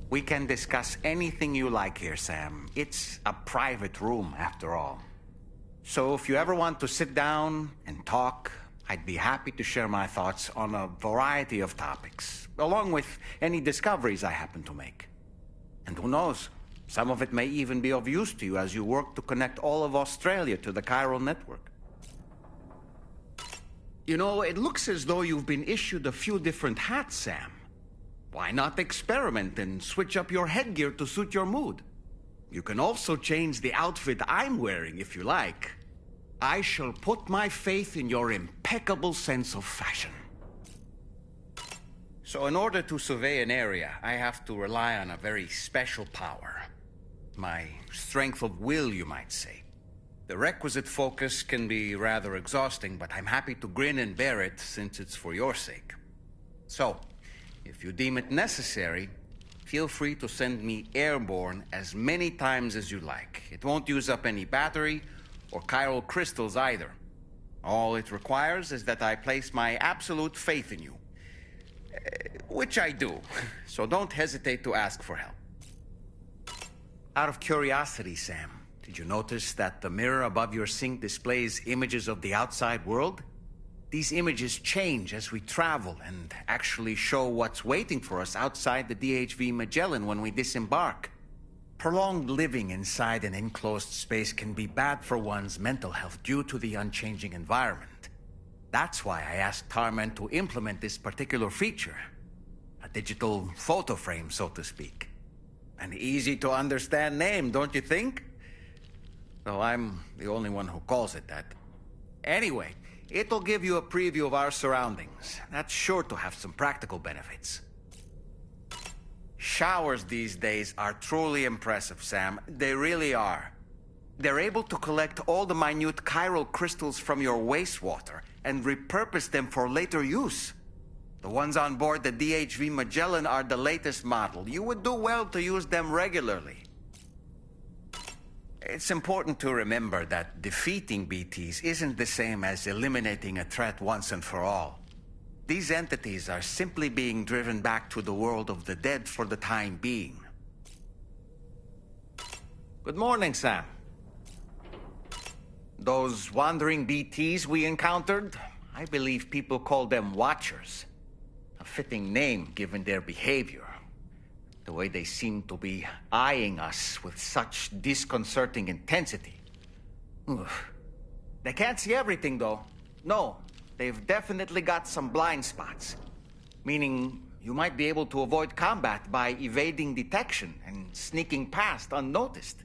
We can discuss anything you like here, Sam. It's a private room, after all. So if you ever want to sit down and talk, I'd be happy to share my thoughts on a variety of topics, along with any discoveries I happen to make. And who knows, some of it may even be of use to you as you work to connect all of Australia to the chiral network. You know, it looks as though you've been issued a few different hats, Sam. Why not experiment and switch up your headgear to suit your mood? You can also change the outfit I'm wearing if you like. I shall put my faith in your impeccable sense of fashion. So in order to survey an area, I have to rely on a very special power. My strength of will, you might say. The requisite focus can be rather exhausting, but I'm happy to grin and bear it since it's for your sake. So, if you deem it necessary, feel free to send me airborne as many times as you like. It won't use up any battery or chiral crystals either. All it requires is that I place my absolute faith in you. Which I do, so don't hesitate to ask for help. Out of curiosity, Sam, did you notice that the mirror above your sink displays images of the outside world? These images change as we travel and actually show what's waiting for us outside the DHV Magellan when we disembark. Prolonged living inside an enclosed space can be bad for one's mental health due to the unchanging environment. That's why I asked Tarman to implement this particular feature. A digital photo frame, so to speak. An easy-to-understand name, don't you think? Though I'm the only one who calls it that. Anyway, it'll give you a preview of our surroundings. That's sure to have some practical benefits. Showers these days are truly impressive, Sam. They really are. They're able to collect all the minute chiral crystals from your wastewater and repurpose them for later use. The ones on board the DHV Magellan are the latest model. You would do well to use them regularly. It's important to remember that defeating BTs isn't the same as eliminating a threat once and for all. These entities are simply being driven back to the world of the dead for the time being. Good morning, Sam. Those wandering BTs we encountered, I believe people call them Watchers. A fitting name given their behavior. The way they seem to be eyeing us with such disconcerting intensity. Oof. They can't see everything, though. No, they've definitely got some blind spots. Meaning, you might be able to avoid combat by evading detection and sneaking past unnoticed.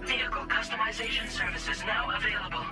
Vehicle customization services now available.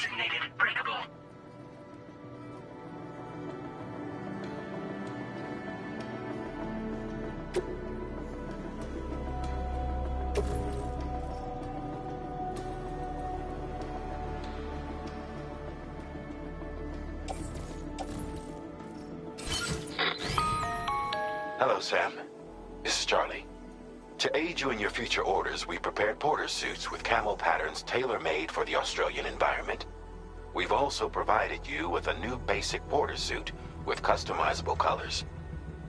designated breakable. Hello, Sam. This is Charlie. To aid you in your future orders, we prepared porter suits with camel patterns tailor-made for the Australian environment. We've also provided you with a new basic porter suit with customizable colors.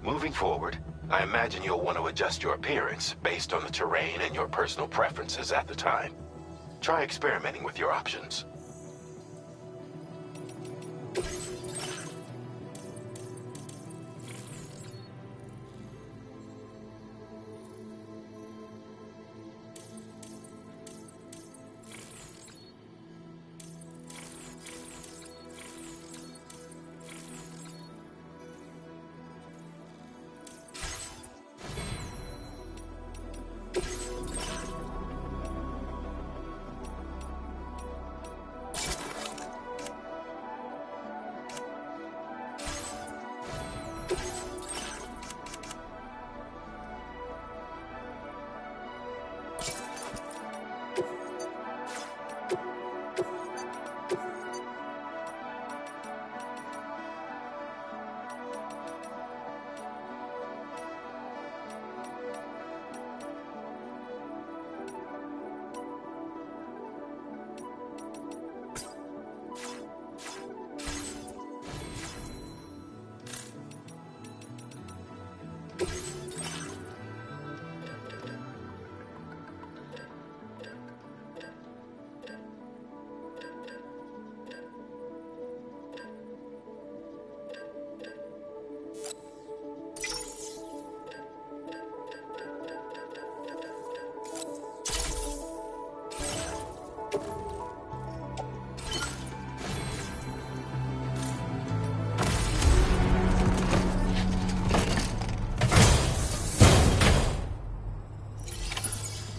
Moving forward, I imagine you'll want to adjust your appearance based on the terrain and your personal preferences at the time. Try experimenting with your options.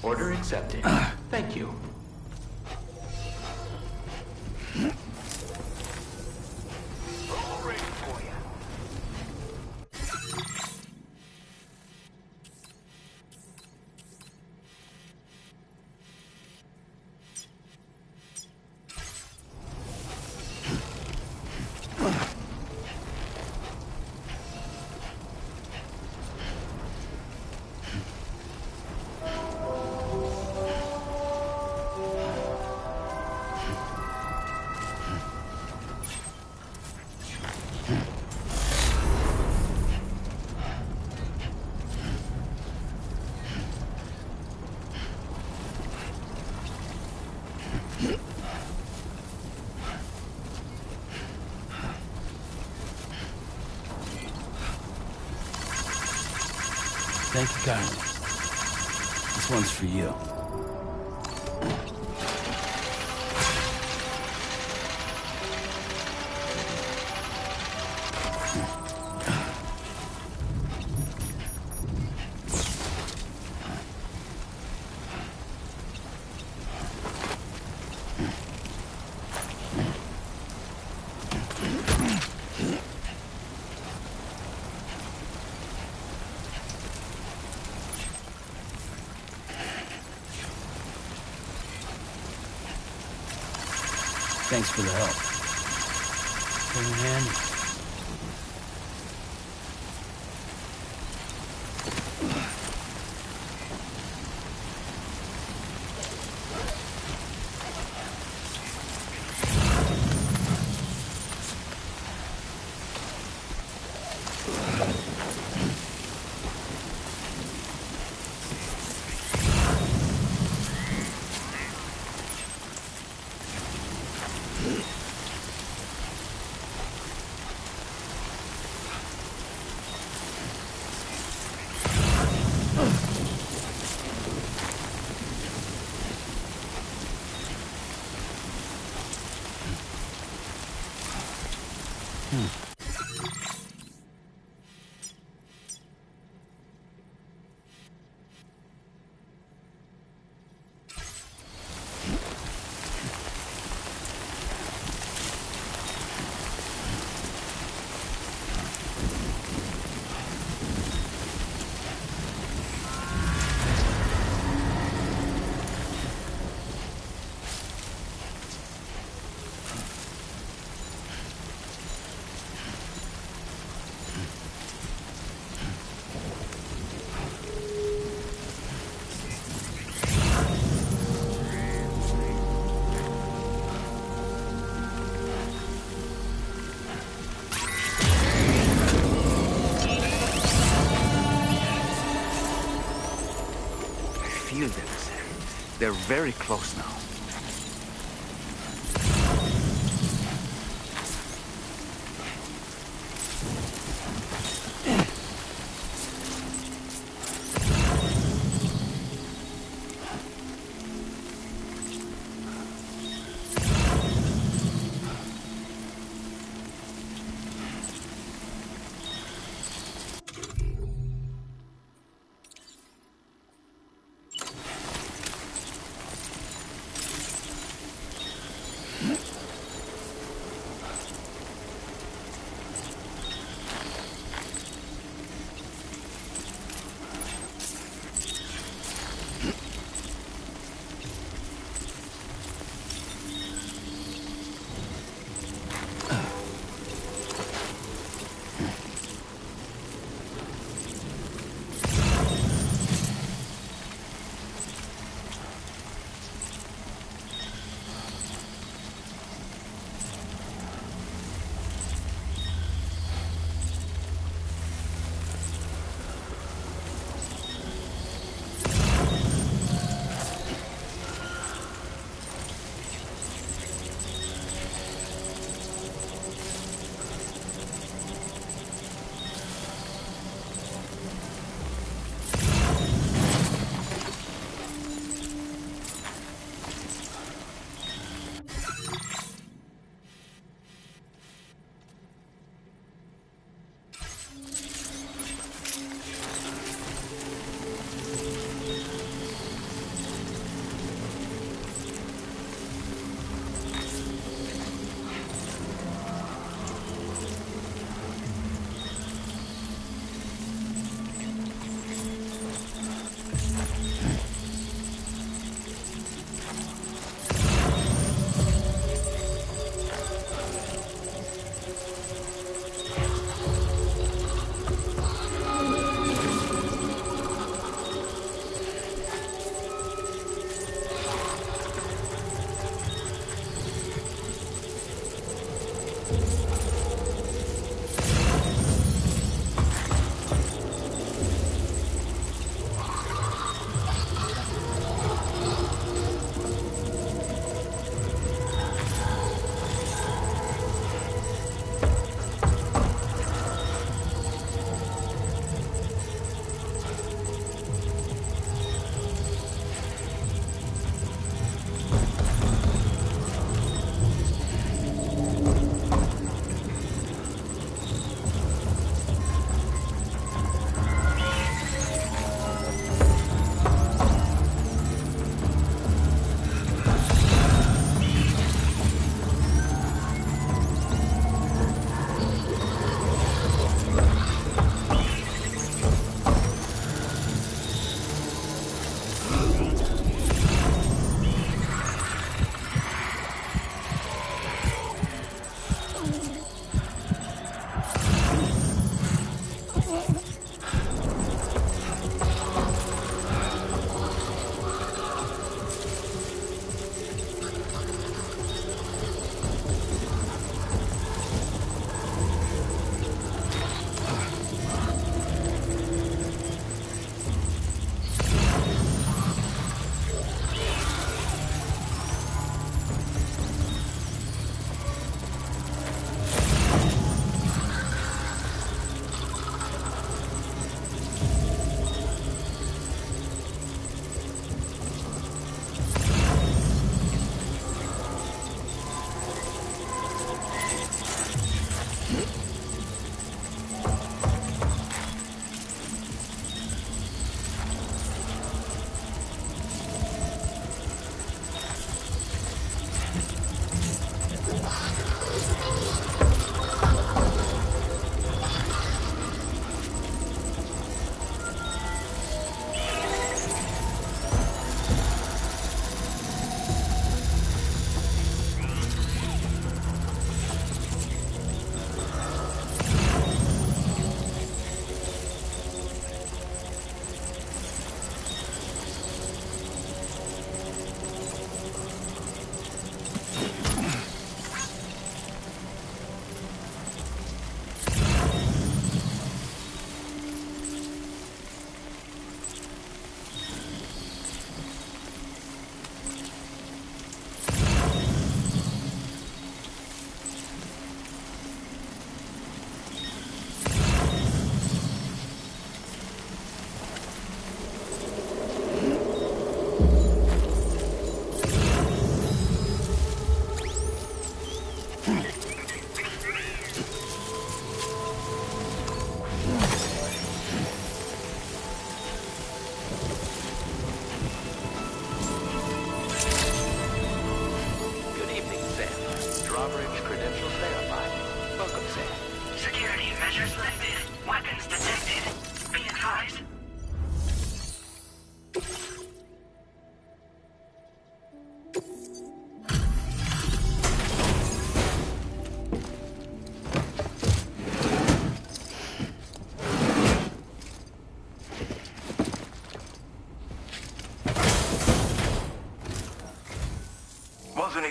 Order accepted. Thank you. All ready for you. Thank you kindly. This one's for you. Thanks for the help. Came in handy. They're very close now.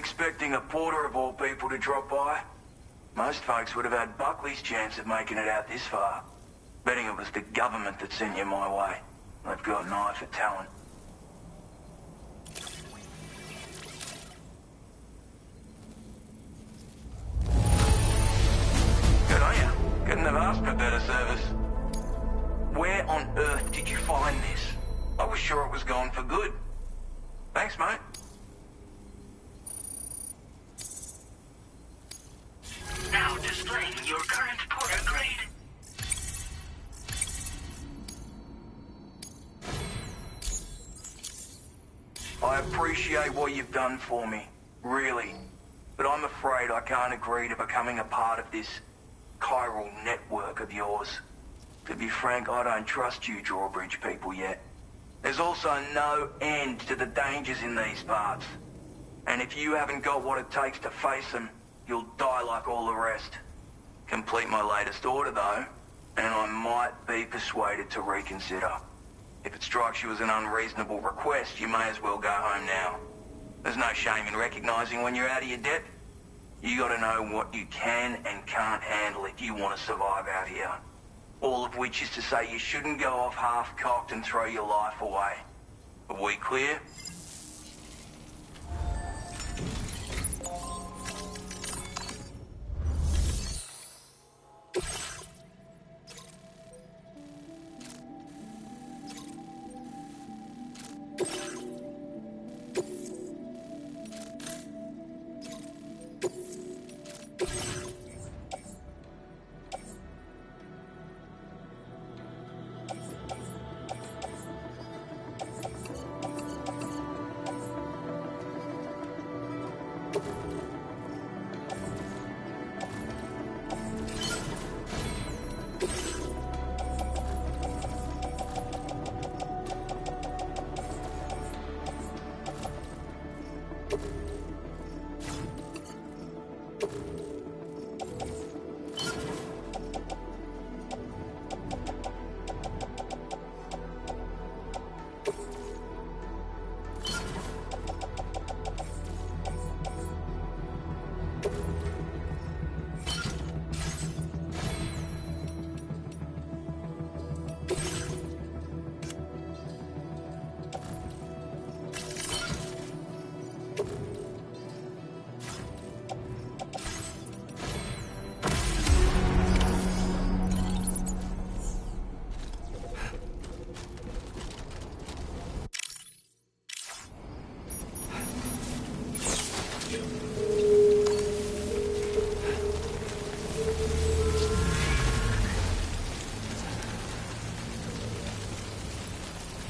expecting a porter of all people to drop by. Most folks would have had Buckley's chance of making it out this far. Betting it was the government that sent you my way. They've got an eye for talent. Good on you. Couldn't have asked for better service. Where on earth did you find this? I was sure it was gone for good. Thanks, mate. Now displaying your current porter grade. I appreciate what you've done for me, really. But I'm afraid I can't agree to becoming a part of this chiral network of yours. To be frank, I don't trust you drawbridge people yet. There's also no end to the dangers in these parts. And if you haven't got what it takes to face them, you'll die like all the rest. Complete my latest order, though, and I might be persuaded to reconsider. If it strikes you as an unreasonable request, you may as well go home now. There's no shame in recognizing when you're out of your depth. You gotta know what you can and can't handle if you want to survive out here. All of which is to say you shouldn't go off half-cocked and throw your life away. Are we clear?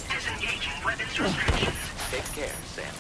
Disengaging weapons restrictions. Take care, Sam.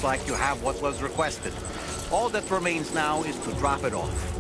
like you have what was requested. All that remains now is to drop it off.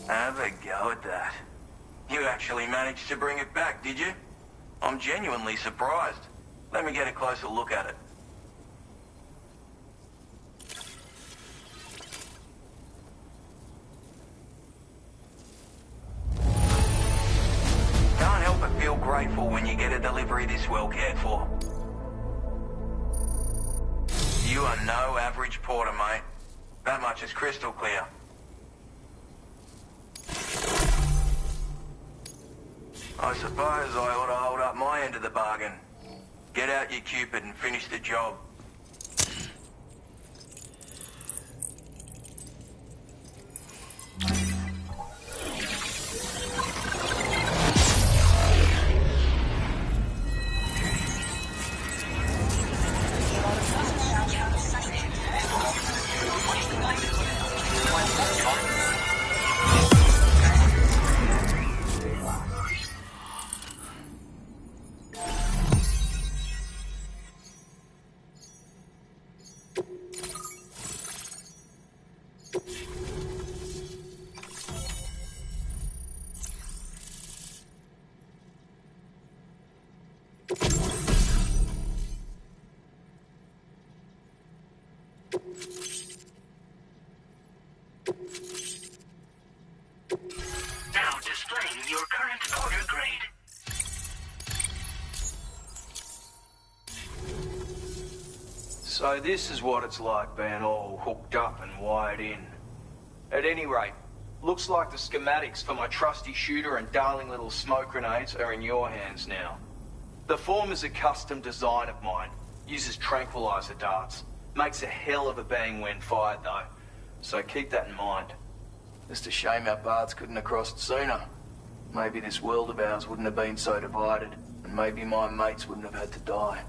Have a go at that. You actually managed to bring it back, did you? I'm genuinely surprised. Let me get a closer look at it. Can't help but feel grateful when you get a delivery this well cared for. You are no average porter, mate. That much is crystal clear. I suppose I ought to hold up my end of the bargain. Get out your Cupid and finish the job. Now displaying your current order grade. So this is what it's like being all hooked up and wired in. At any rate, looks like the schematics for my trusty shooter and darling little smoke grenades are in your hands now. The form is a custom design of mine. Uses tranquilizer darts. Makes a hell of a bang when fired though. So keep that in mind. Just a shame our paths couldn't have crossed sooner. Maybe this world of ours wouldn't have been so divided, and maybe my mates wouldn't have had to die.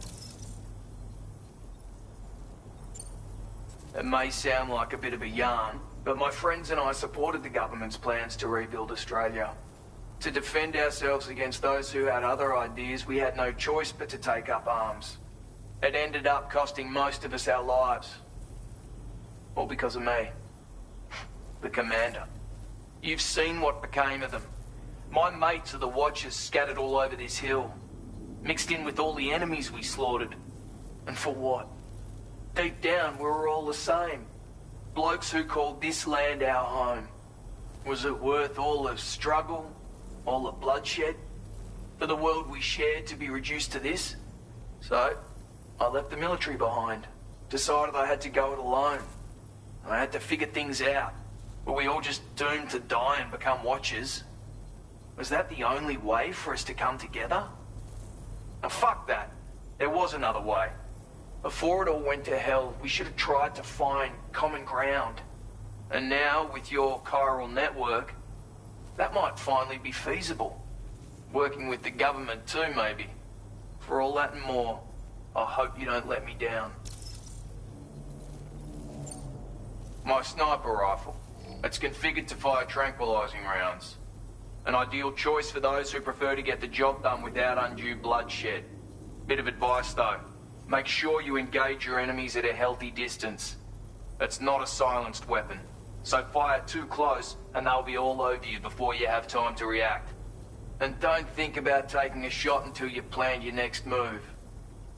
It may sound like a bit of a yarn, but my friends and I supported the government's plans to rebuild Australia. To defend ourselves against those who had other ideas, we had no choice but to take up arms. It ended up costing most of us our lives. All because of me. The commander. You've seen what became of them. My mates are the Watchers scattered all over this hill. Mixed in with all the enemies we slaughtered. And for what? Deep down, we were all the same. Blokes who called this land our home. Was it worth all the struggle? All the bloodshed? For the world we shared to be reduced to this? So, I left the military behind. Decided I had to go it alone. I had to figure things out. Were we all just doomed to die and become Watchers? Was that the only way for us to come together? Now fuck that. There was another way. Before it all went to hell, we should have tried to find common ground. And now, with your chiral network, that might finally be feasible. Working with the government too, maybe. For all that and more, I hope you don't let me down. My sniper rifle. It's configured to fire tranquilizing rounds. An ideal choice for those who prefer to get the job done without undue bloodshed. Bit of advice though. Make sure you engage your enemies at a healthy distance. It's not a silenced weapon. So fire too close and they'll be all over you before you have time to react. And don't think about taking a shot until you've planned your next move.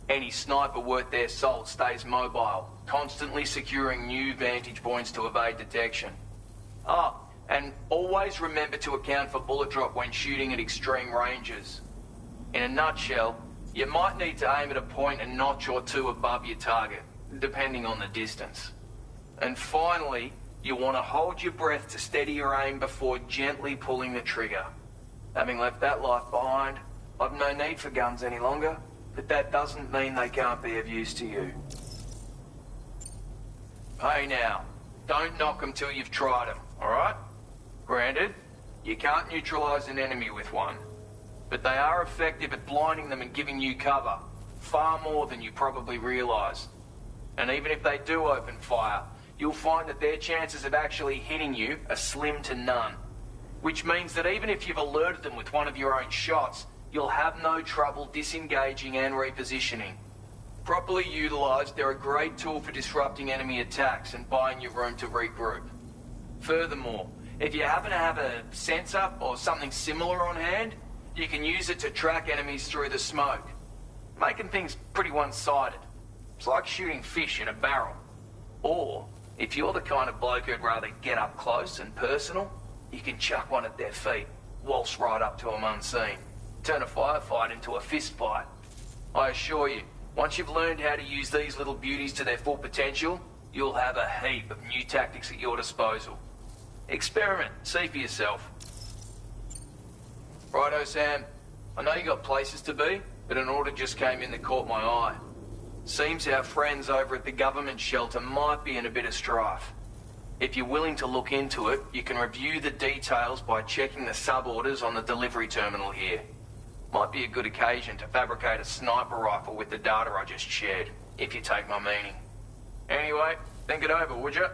Any sniper worth their salt stays mobile, constantly securing new vantage points to evade detection. And always remember to account for bullet drop when shooting at extreme ranges. In a nutshell, you might need to aim at a point a notch or two above your target, depending on the distance. And finally, you want to hold your breath to steady your aim before gently pulling the trigger. Having left that life behind, I've no need for guns any longer, but that doesn't mean they can't be of use to you. Hey now, don't knock them till you've tried them, alright? Granted, you can't neutralize an enemy with one, but they are effective at blinding them and giving you cover, far more than you probably realize. And even if they do open fire, you'll find that their chances of actually hitting you are slim to none. Which means that even if you've alerted them with one of your own shots, you'll have no trouble disengaging and repositioning. Properly utilized, they're a great tool for disrupting enemy attacks and buying you room to regroup. Furthermore, if you happen to have a sensor or something similar on hand, you can use it to track enemies through the smoke, making things pretty one-sided. It's like shooting fish in a barrel. Or, if you're the kind of bloke who'd rather get up close and personal, you can chuck one at their feet, waltz right up to them unseen, turn a firefight into a fist fight. I assure you, once you've learned how to use these little beauties to their full potential, you'll have a heap of new tactics at your disposal. Experiment, see for yourself. Righto, Sam. I know you got places to be, but an order just came in that caught my eye. Seems our friends over at the government shelter might be in a bit of strife. If you're willing to look into it, you can review the details by checking the sub-orders on the delivery terminal here. Might be a good occasion to fabricate a sniper rifle with the data I just shared, if you take my meaning. Anyway, think it over, would you?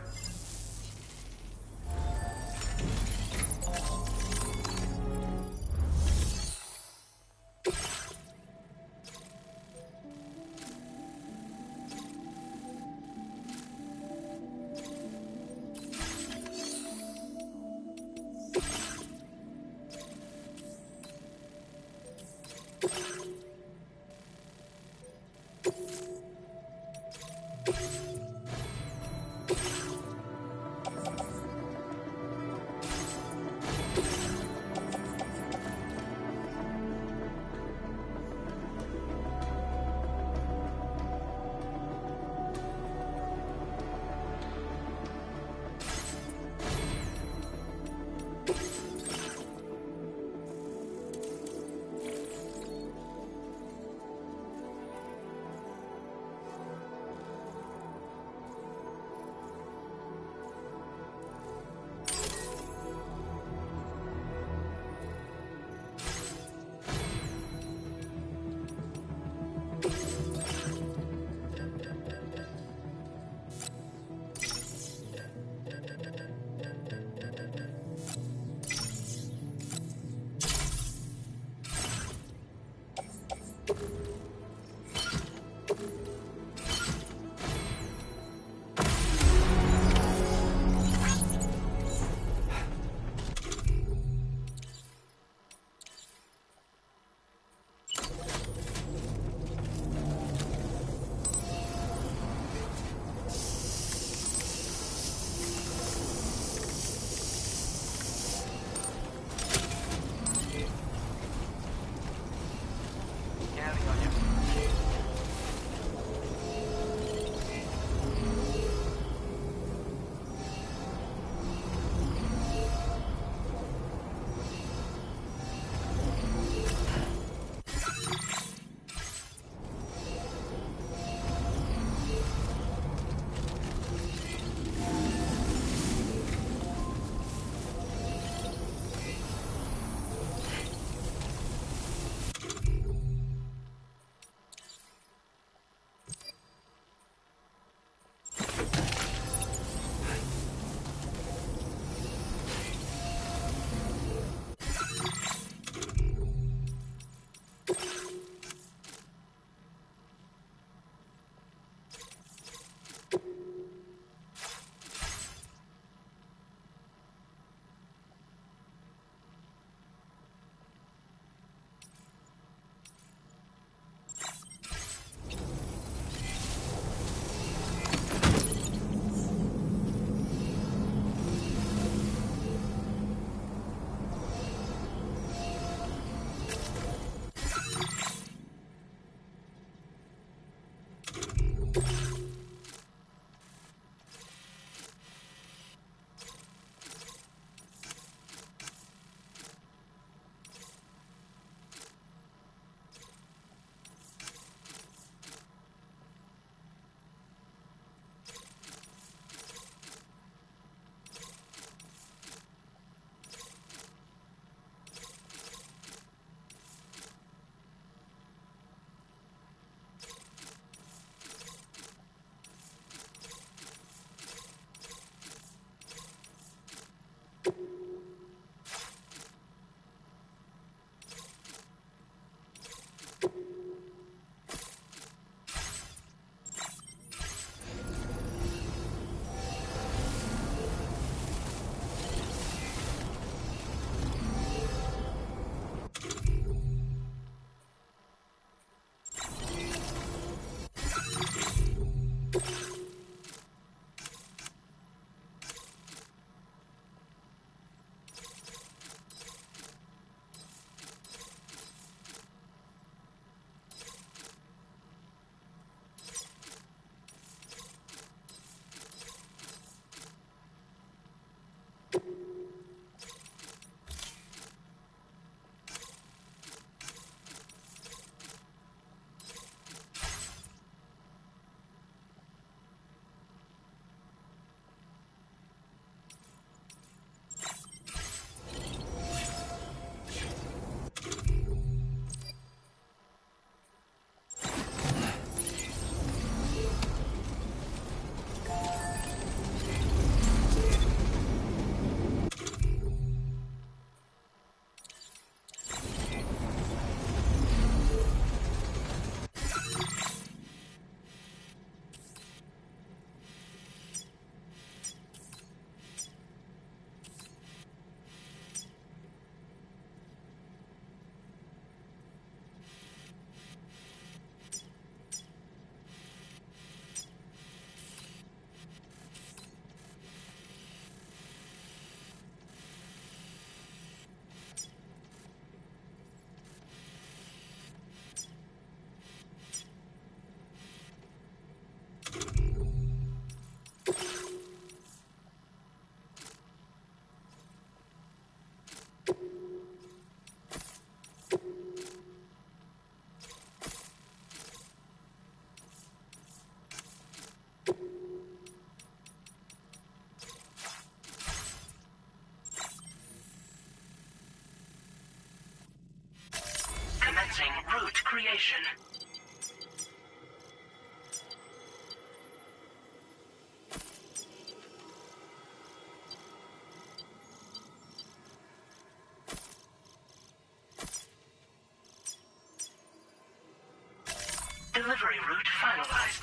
recovery route finalized.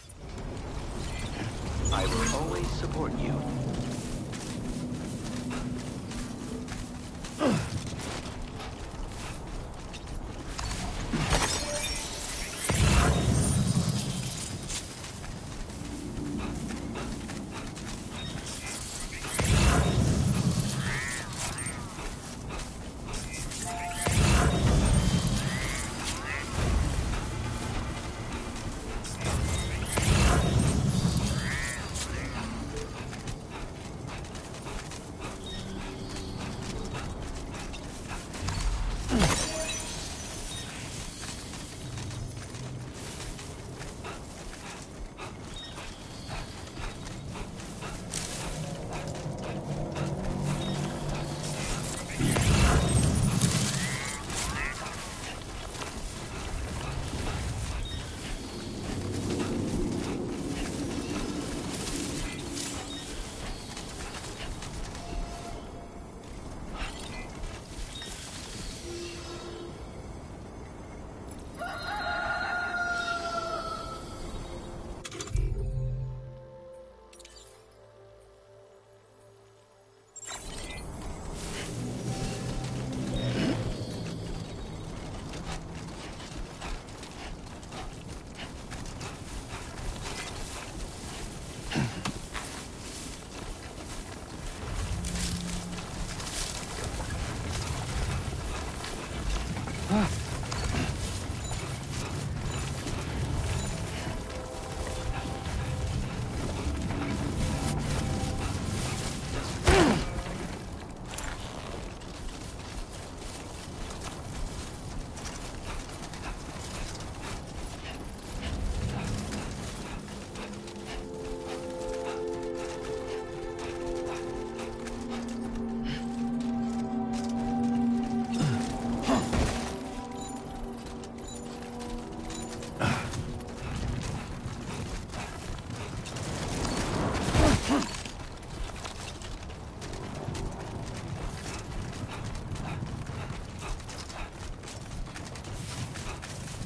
I will always support you.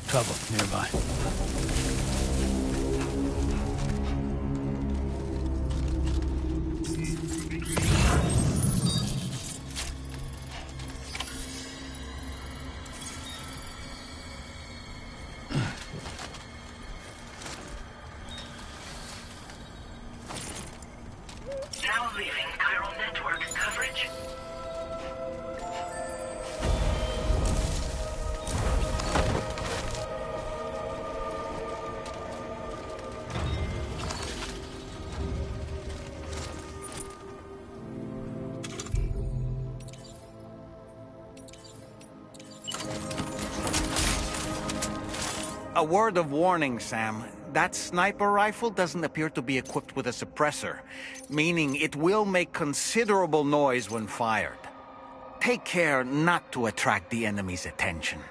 Trouble nearby. Now leaving chiral network coverage. A word of warning, Sam. That sniper rifle doesn't appear to be equipped with a suppressor, meaning it will make considerable noise when fired. Take care not to attract the enemy's attention.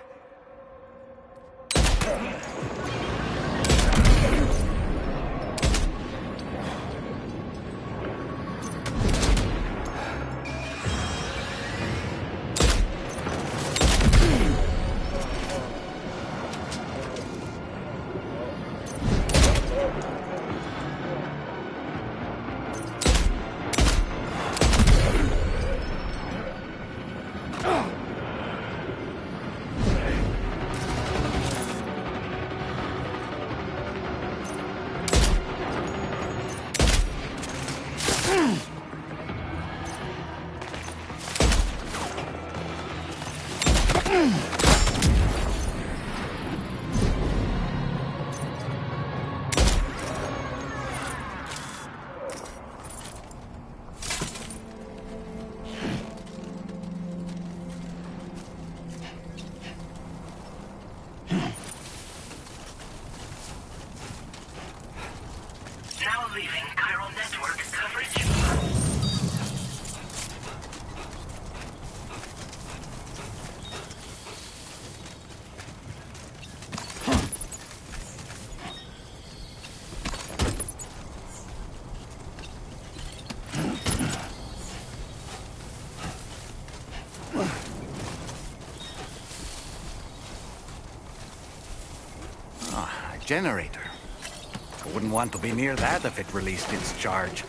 Now leaving chiral network coverage. generator. I wouldn't want to be near that if it released its charge.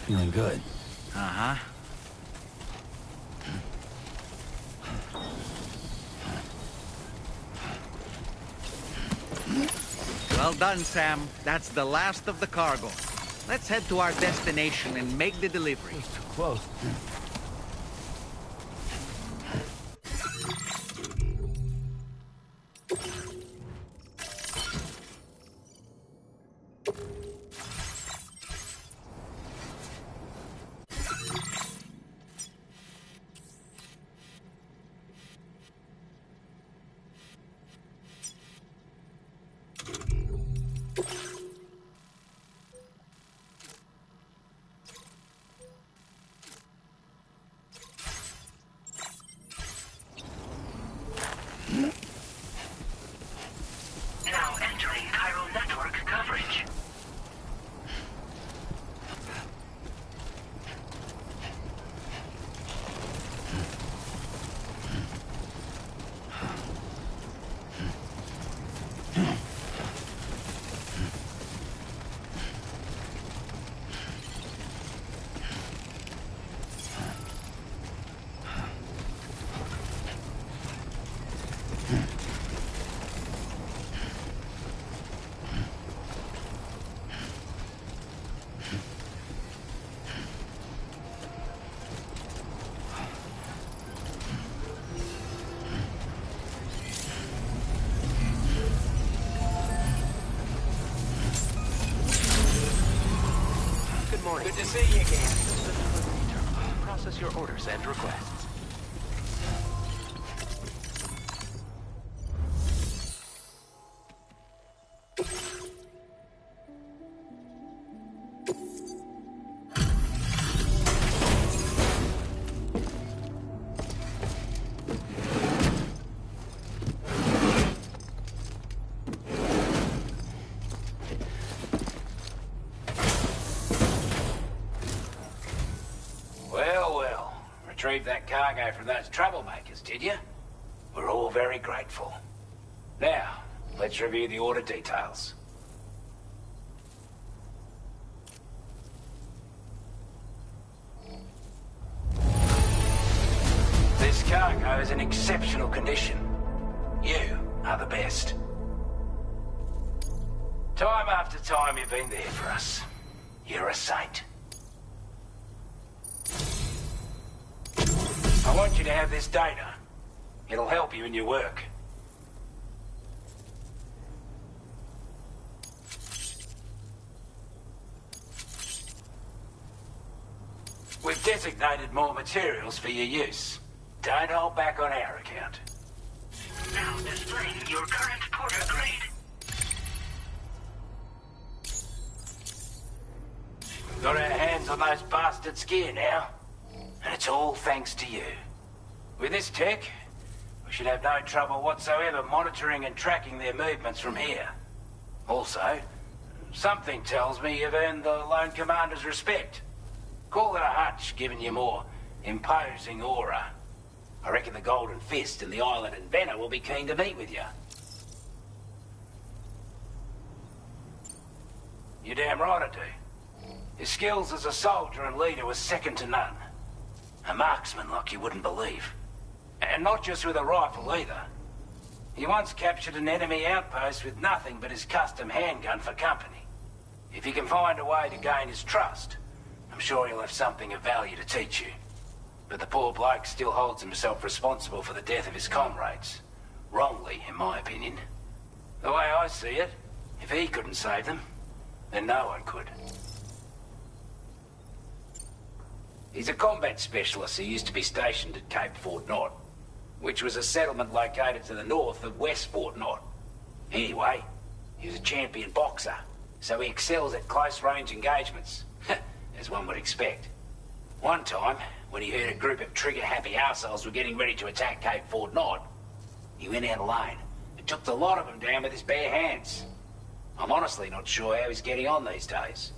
Feeling good. Uh-huh. Well done, Sam. That's the last of the cargo. Let's head to our destination and make the delivery. Too close. Now entering chiral network coverage. Good to see you again. Process your orders and requests. Retrieved that cargo from those troublemakers, did you? We're all very grateful. Now, let's review the order details. This cargo is in exceptional condition. You are the best. Time after time you've been there for us. You're a saint. I want you to have this data. It'll help you in your work. We've designated more materials for your use. Don't hold back on our account. Now displaying your current porter grade. We've got our hands on those bastards' gear now. And it's all thanks to you. With this tech, we should have no trouble whatsoever monitoring and tracking their movements from here. Also, something tells me you've earned the Lone Commander's respect. Call it a hunch, given your more imposing aura. I reckon the Golden Fist and the Island Inventor will be keen to meet with you. You're damn right I do. His skills as a soldier and leader was second to none. A marksman like you wouldn't believe. And not just with a rifle either. He once captured an enemy outpost with nothing but his custom handgun for company. If you can find a way to gain his trust, I'm sure he'll have something of value to teach you. But the poor bloke still holds himself responsible for the death of his comrades. Wrongly, in my opinion. The way I see it, if he couldn't save them, then no one could. He's a combat specialist who used to be stationed at Cape Fort Knot, which was a settlement located to the north of West Fort Knot. Anyway, he was a champion boxer, so he excels at close-range engagements, as one would expect. One time, when he heard a group of trigger-happy arseholes were getting ready to attack Cape Fort Knot, he went out alone and took the lot of them down with his bare hands. I'm honestly not sure how he's getting on these days,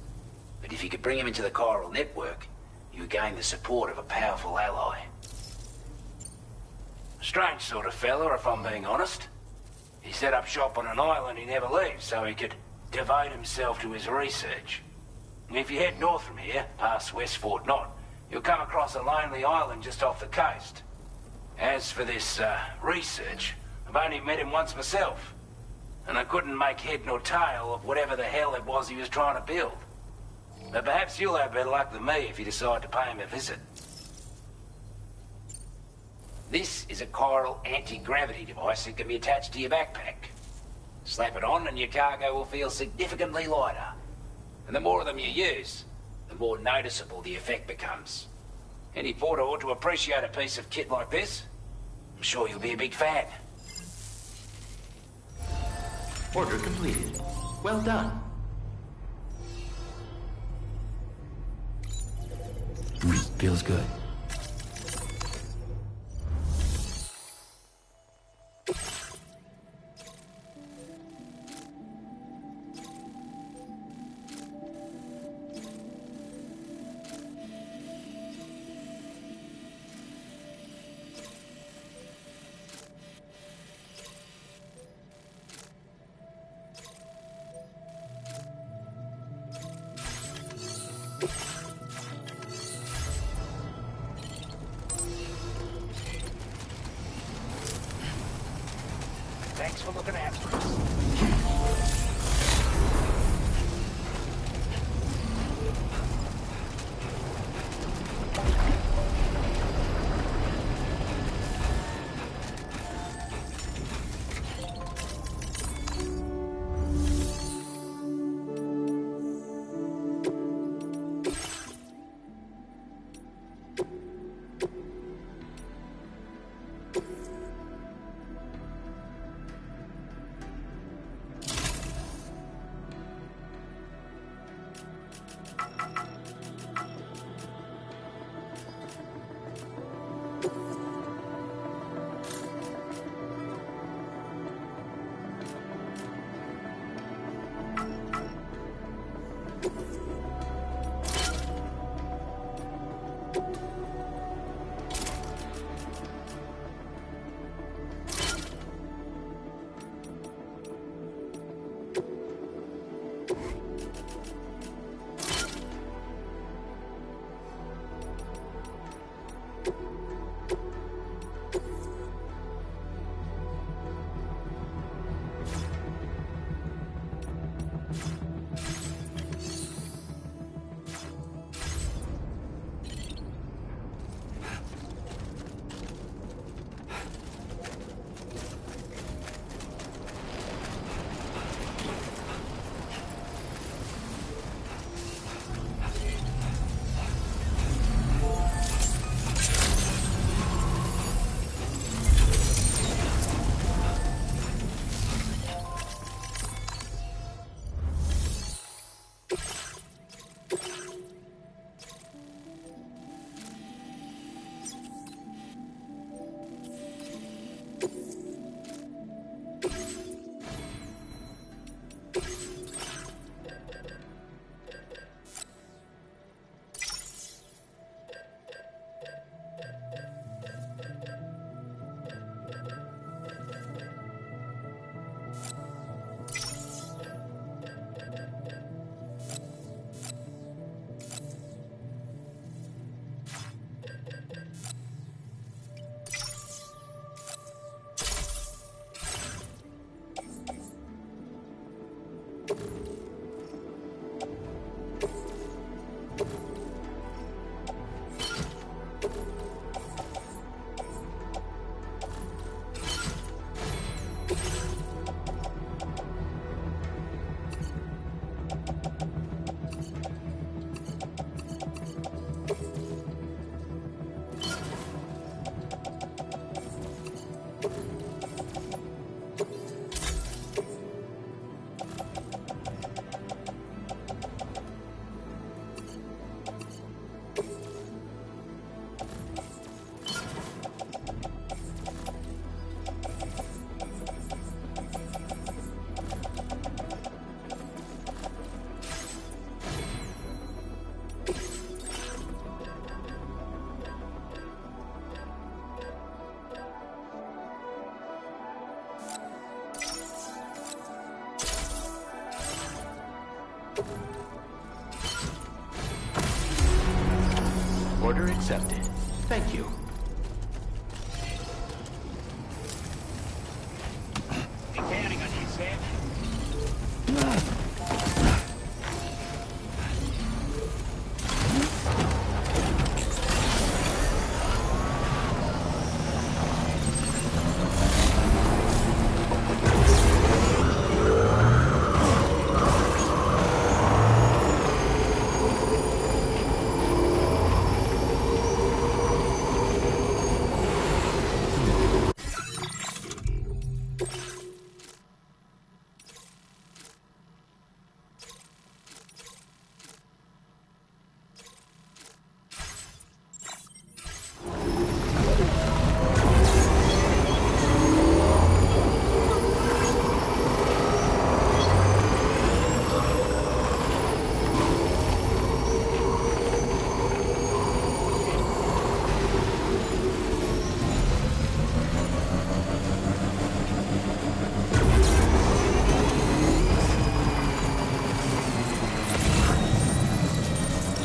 but if you could bring him into the chiral network, you would gain the support of a powerful ally. Strange sort of fella, if I'm being honest. He set up shop on an island he never leaves so he could devote himself to his research. If you head north from here, past West Fort Knot, you'll come across a lonely island just off the coast. As for this, research, I've only met him once myself, and I couldn't make head nor tail of whatever the hell it was he was trying to build. But perhaps you'll have better luck than me if you decide to pay him a visit. This is a chiral anti-gravity device that can be attached to your backpack. Slap it on and your cargo will feel significantly lighter. And the more of them you use, the more noticeable the effect becomes. Any porter ought to appreciate a piece of kit like this. I'm sure you'll be a big fan. Order completed. Well done. Feels good. Thanks for looking after us. Order accepted. Thank you. Be counting on you, Sam.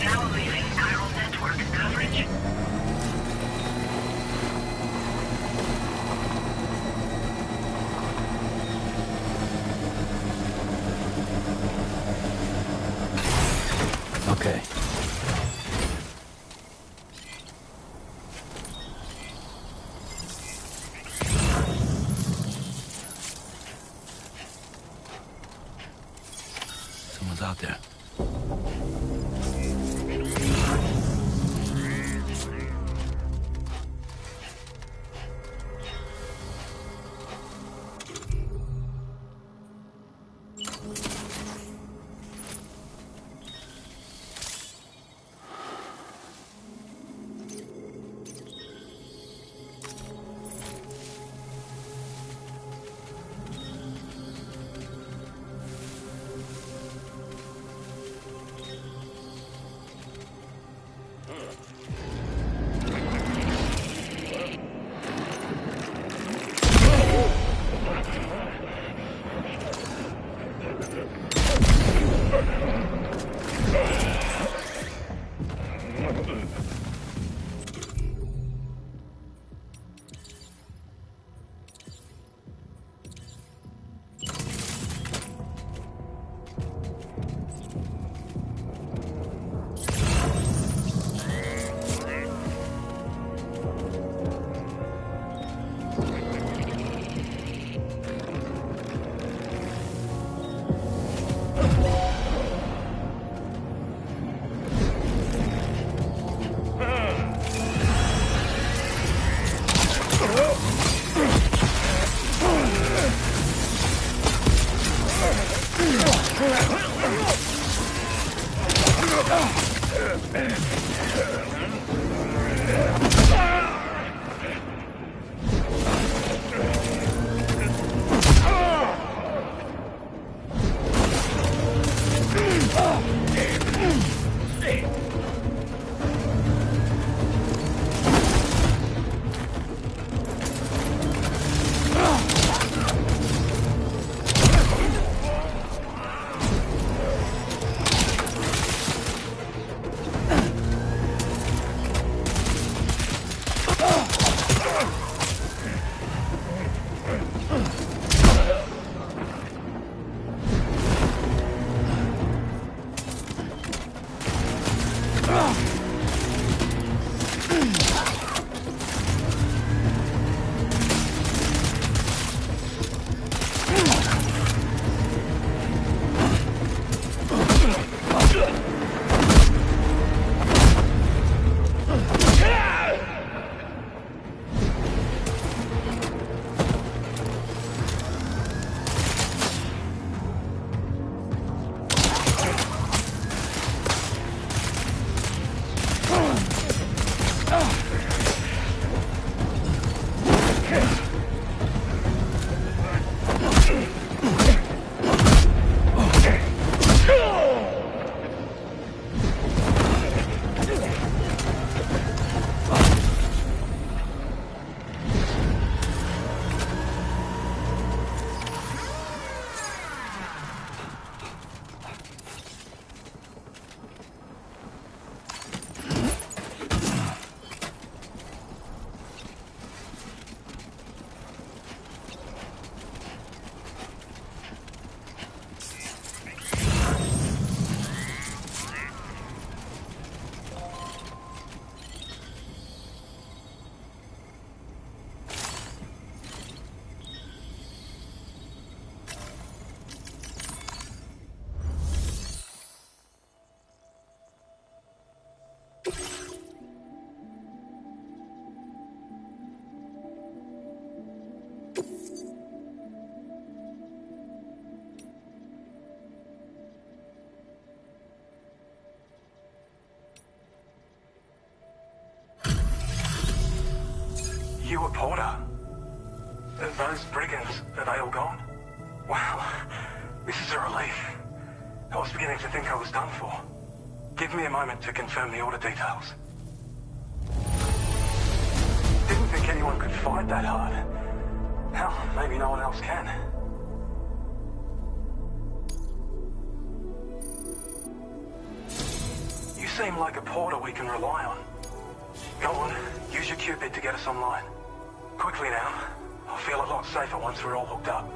Now leaving neural network coverage. Okay. Someone's out there. Porter. Those brigands, are they all gone? Wow, this is a relief. I was beginning to think I was done for. Give me a moment to confirm the order details. Didn't think anyone could fight that hard. Hell, maybe no one else can. You seem like a porter we can rely on. Go on, use your Cupid to get us online. Quickly now. I'll feel a lot safer once we're all hooked up.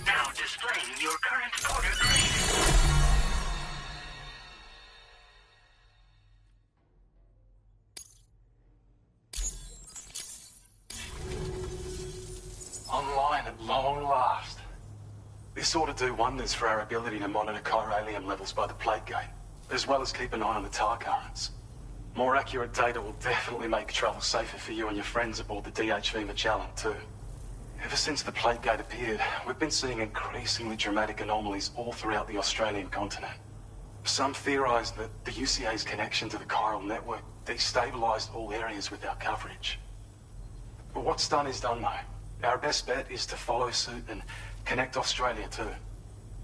Now displaying your current order grade. Online at long last. This ought to do wonders for our ability to monitor chiralium levels by the plate gate, as well as keep an eye on the tar currents. More accurate data will definitely make travel safer for you and your friends aboard the DHV Magellan, too. Ever since the plate gate appeared, we've been seeing increasingly dramatic anomalies all throughout the Australian continent. Some theorize that the UCA's connection to the chiral network destabilized all areas with our coverage. But what's done is done, though. Our best bet is to follow suit and connect Australia, too.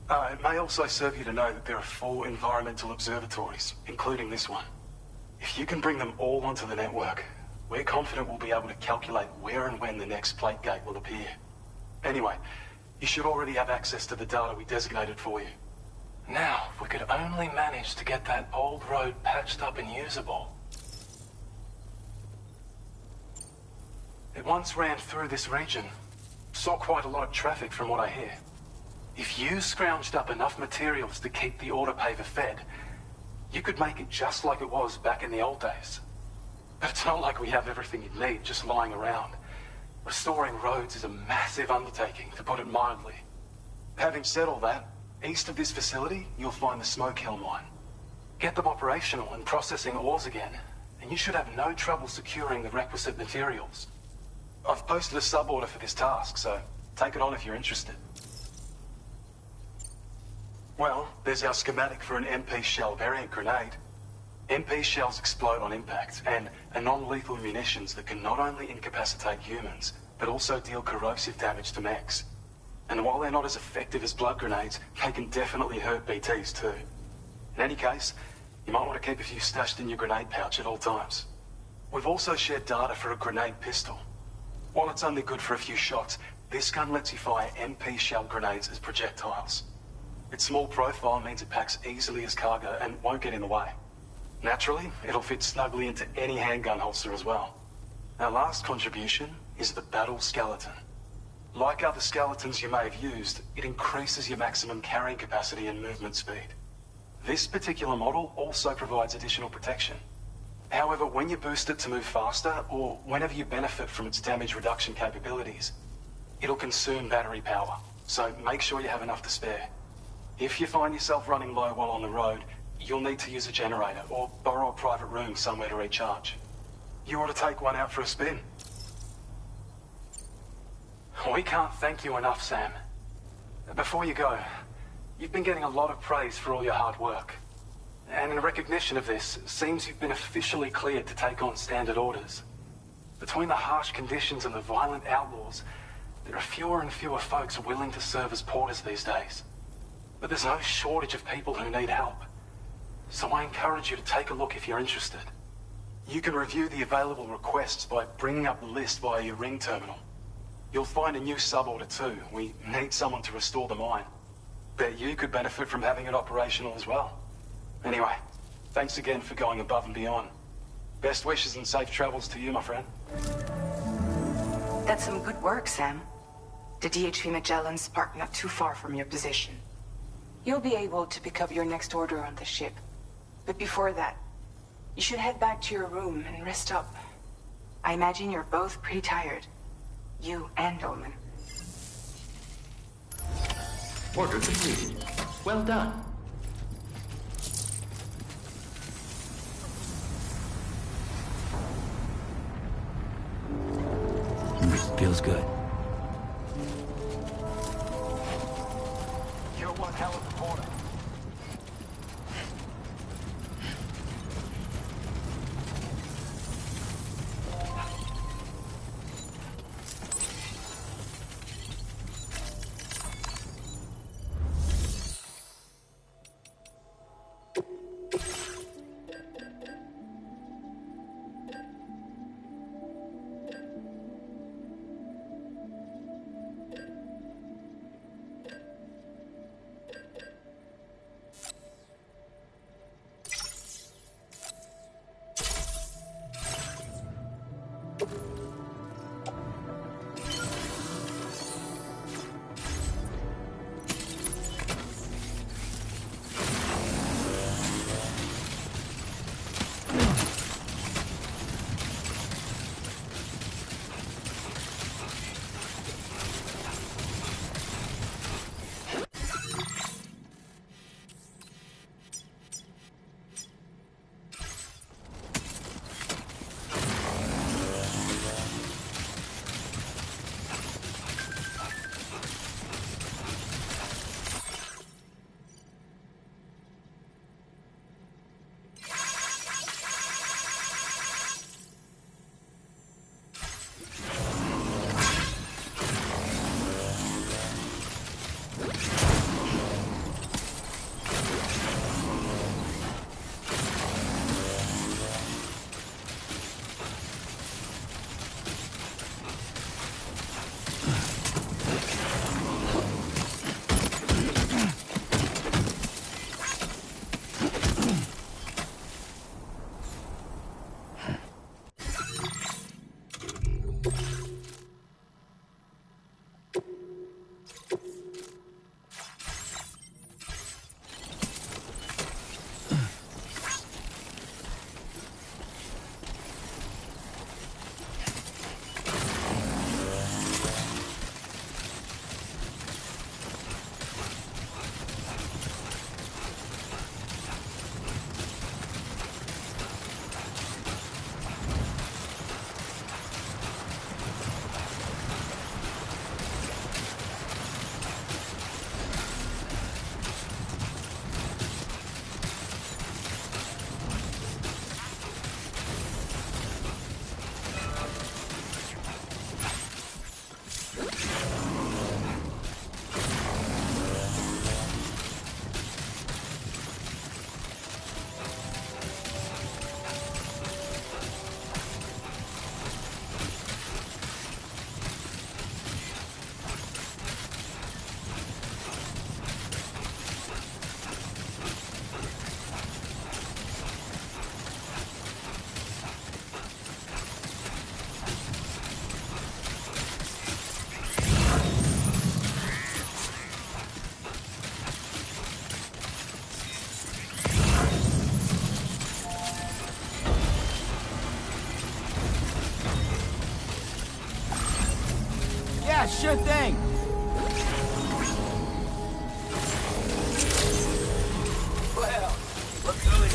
It may also serve you to know that there are 4 environmental observatories, including this one. If you can bring them all onto the network, we're confident we'll be able to calculate where and when the next plate gate will appear. Anyway, you should already have access to the data we designated for you. Now, if we could only manage to get that old road patched up and usable. It once ran through this region. Saw quite a lot of traffic from what I hear. If you scrounged up enough materials to keep the autopaver fed, you could make it just like it was back in the old days. But it's not like we have everything you'd need just lying around. Restoring roads is a massive undertaking, to put it mildly. Having said all that, east of this facility, you'll find the Smoke Hill mine. Get them operational and processing ores again, and you should have no trouble securing the requisite materials. I've posted a sub-order for this task, so take it on if you're interested. Well, there's our schematic for an MP shell variant grenade. MP shells explode on impact, and are non-lethal munitions that can not only incapacitate humans, but also deal corrosive damage to mechs. And while they're not as effective as blood grenades, they can definitely hurt BTs too. In any case, you might want to keep a few stashed in your grenade pouch at all times. We've also shared data for a grenade pistol. While it's only good for a few shots, this gun lets you fire MP shell grenades as projectiles. Its small profile means it packs easily as cargo and won't get in the way. Naturally, it'll fit snugly into any handgun holster as well. Our last contribution is the Battle Skeleton. Like other skeletons you may have used, it increases your maximum carrying capacity and movement speed. This particular model also provides additional protection. However, when you boost it to move faster, or whenever you benefit from its damage reduction capabilities, it'll consume battery power, so make sure you have enough to spare. If you find yourself running low while on the road, you'll need to use a generator or borrow a private room somewhere to recharge. You ought to take one out for a spin. We can't thank you enough, Sam. Before you go, You've been getting a lot of praise for all your hard work. And in recognition of this, it seems you've been officially cleared to take on standard orders. Between the harsh conditions and the violent outlaws, there are fewer and fewer folks willing to serve as porters these days. But there's no shortage of people who need help. So I encourage you to take a look if you're interested. You can review the available requests by bringing up the list via your ring terminal. You'll find a new sub-order too. We need someone to restore the mine. Bet you could benefit from having it operational as well. Anyway, thanks again for going above and beyond. Best wishes and safe travels to you, my friend. That's some good work, Sam. The DHV Magellan's parked not too far from your position. You'll be able to pick up your next order on the ship. But before that, you should head back to your room and rest up. I imagine you're both pretty tired. You and Dolman. Order completed. Well done. Feels good. You're one hell of a porter. Sure thing. Well, look good.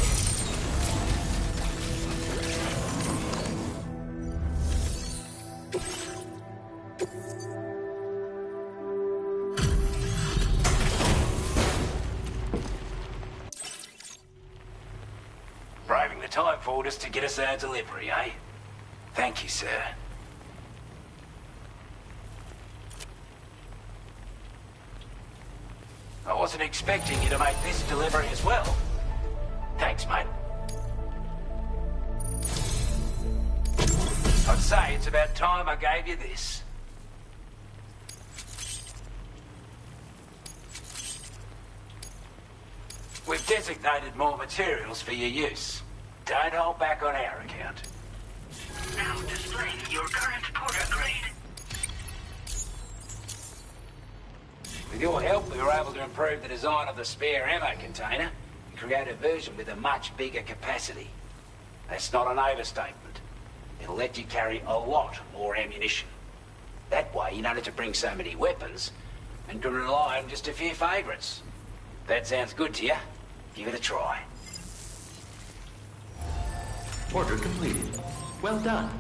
orders to get us our delivery, eh? Thank you, sir. I wasn't expecting you to make this delivery as well. Thanks, mate. I'd say it's about time I gave you this. We've designated more materials for your use. Don't hold back on our account. Now displaying your current porter grade. With your help, we were able to improve the design of the spare ammo container and create a version with a much bigger capacity. That's not an overstatement. It'll let you carry a lot more ammunition. That way, you don't have to bring so many weapons and can rely on just a few favourites. That sounds good to you? Give it a try. Order completed. Well done.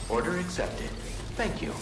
Order accepted. Thank you.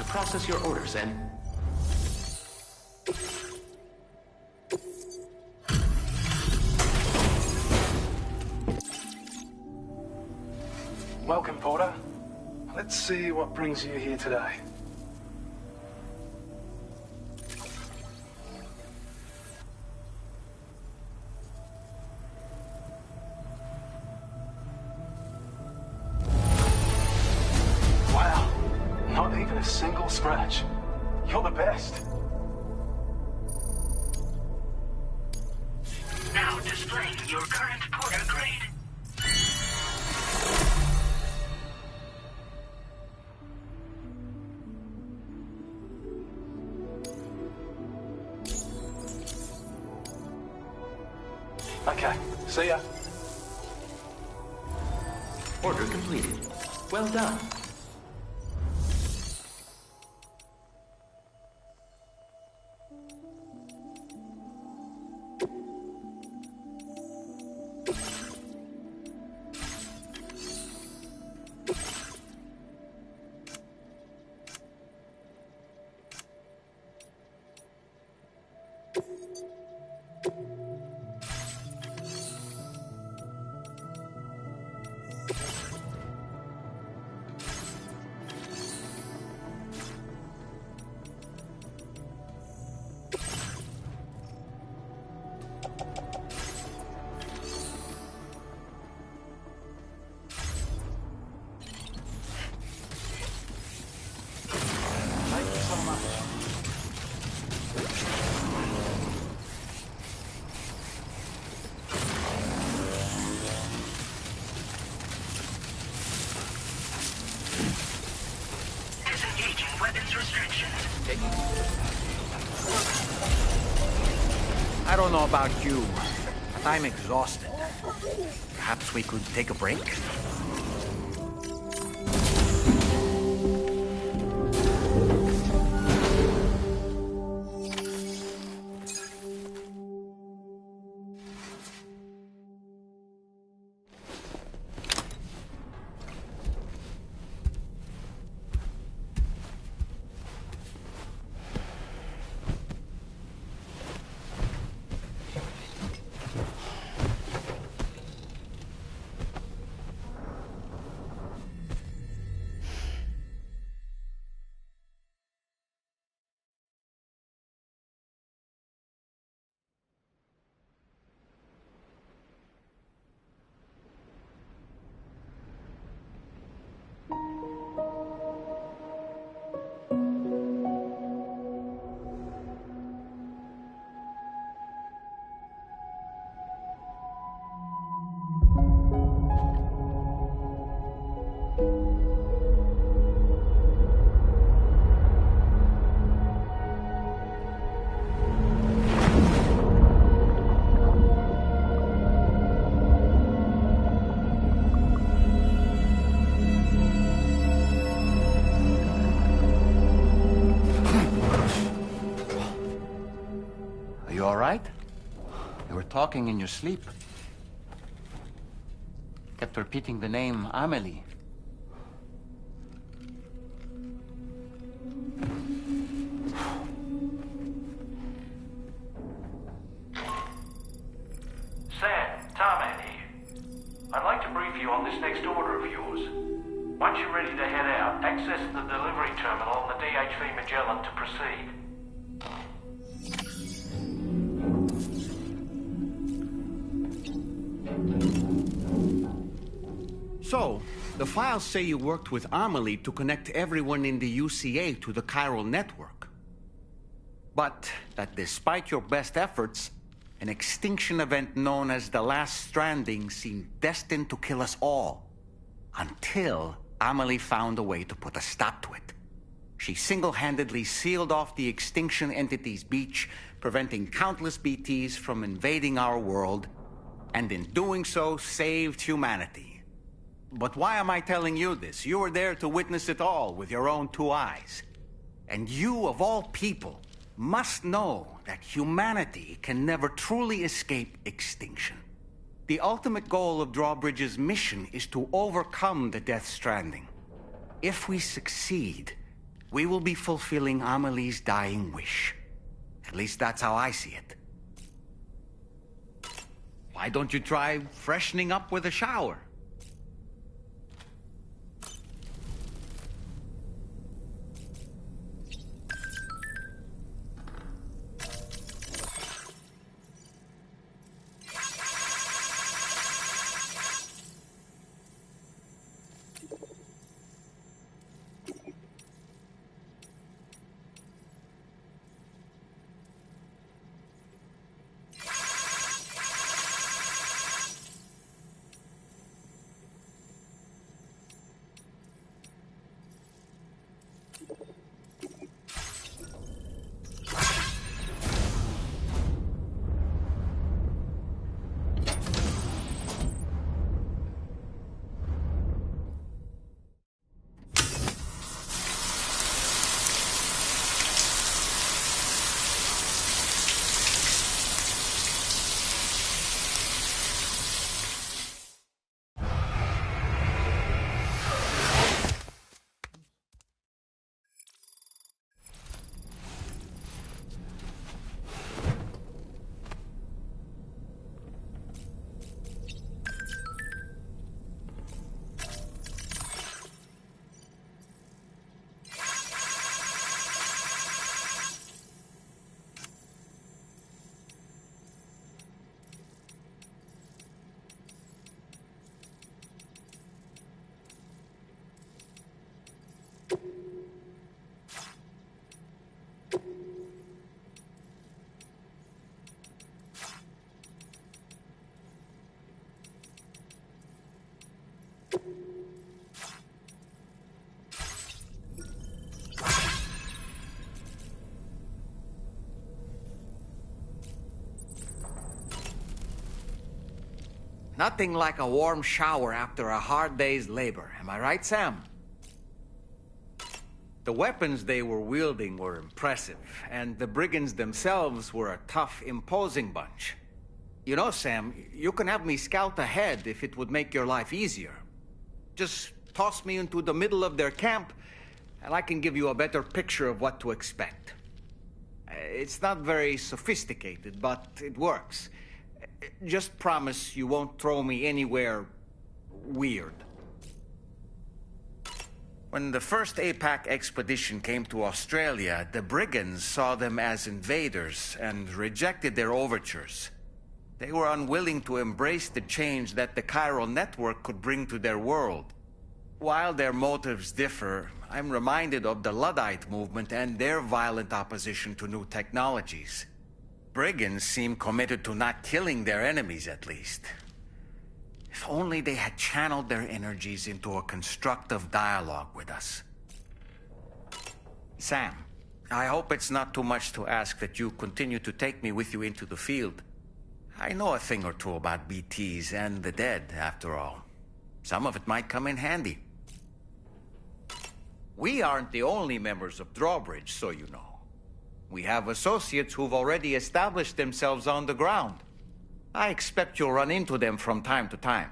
Process your orders and... Welcome, Porter. Let's see what brings you here today. A single scratch. You're the best. Now displaying your current porter grade. Okay, see ya. Order completed. Well done. Disengaging weapons restrictions. I don't know about you, but I'm exhausted. Perhaps we could take a break? You all right? You were talking in your sleep. Kept repeating the name Amelie. Sam, Tarman here. I'd like to brief you on this next order of yours. Once you're ready to head out, access the delivery terminal on the DHV Magellan to proceed. So, the files say you worked with Amelie to connect everyone in the UCA to the chiral network. But that despite your best efforts, an extinction event known as the Last Stranding seemed destined to kill us all. Until Amelie found a way to put a stop to it. She single-handedly sealed off the extinction entity's beach, preventing countless BTs from invading our world, and in doing so, saved humanity. But why am I telling you this? You were there to witness it all with your own two eyes. And you, of all people, must know that humanity can never truly escape extinction. The ultimate goal of Drawbridge's mission is to overcome the Death Stranding. If we succeed, we will be fulfilling Amelie's dying wish. At least that's how I see it. Why don't you try freshening up with a shower? Nothing like a warm shower after a hard day's labor. Am I right, Sam? The weapons they were wielding were impressive, and the brigands themselves were a tough, imposing bunch. You know, Sam, you can have me scout ahead if it would make your life easier. Just toss me into the middle of their camp, and I can give you a better picture of what to expect. It's not very sophisticated, but it works. Just promise you won't throw me anywhere weird. When the first APAC expedition came to Australia, the brigands saw them as invaders and rejected their overtures. They were unwilling to embrace the change that the chiral network could bring to their world. While their motives differ, I'm reminded of the Luddite movement and their violent opposition to new technologies. Brigands seem committed to not killing their enemies, at least. If only they had channeled their energies into a constructive dialogue with us. Sam, I hope it's not too much to ask that you continue to take me with you into the field. I know a thing or two about BTs and the dead, after all. Some of it might come in handy. We aren't the only members of Drawbridge, so you know. We have associates who've already established themselves on the ground. I expect you'll run into them from time to time.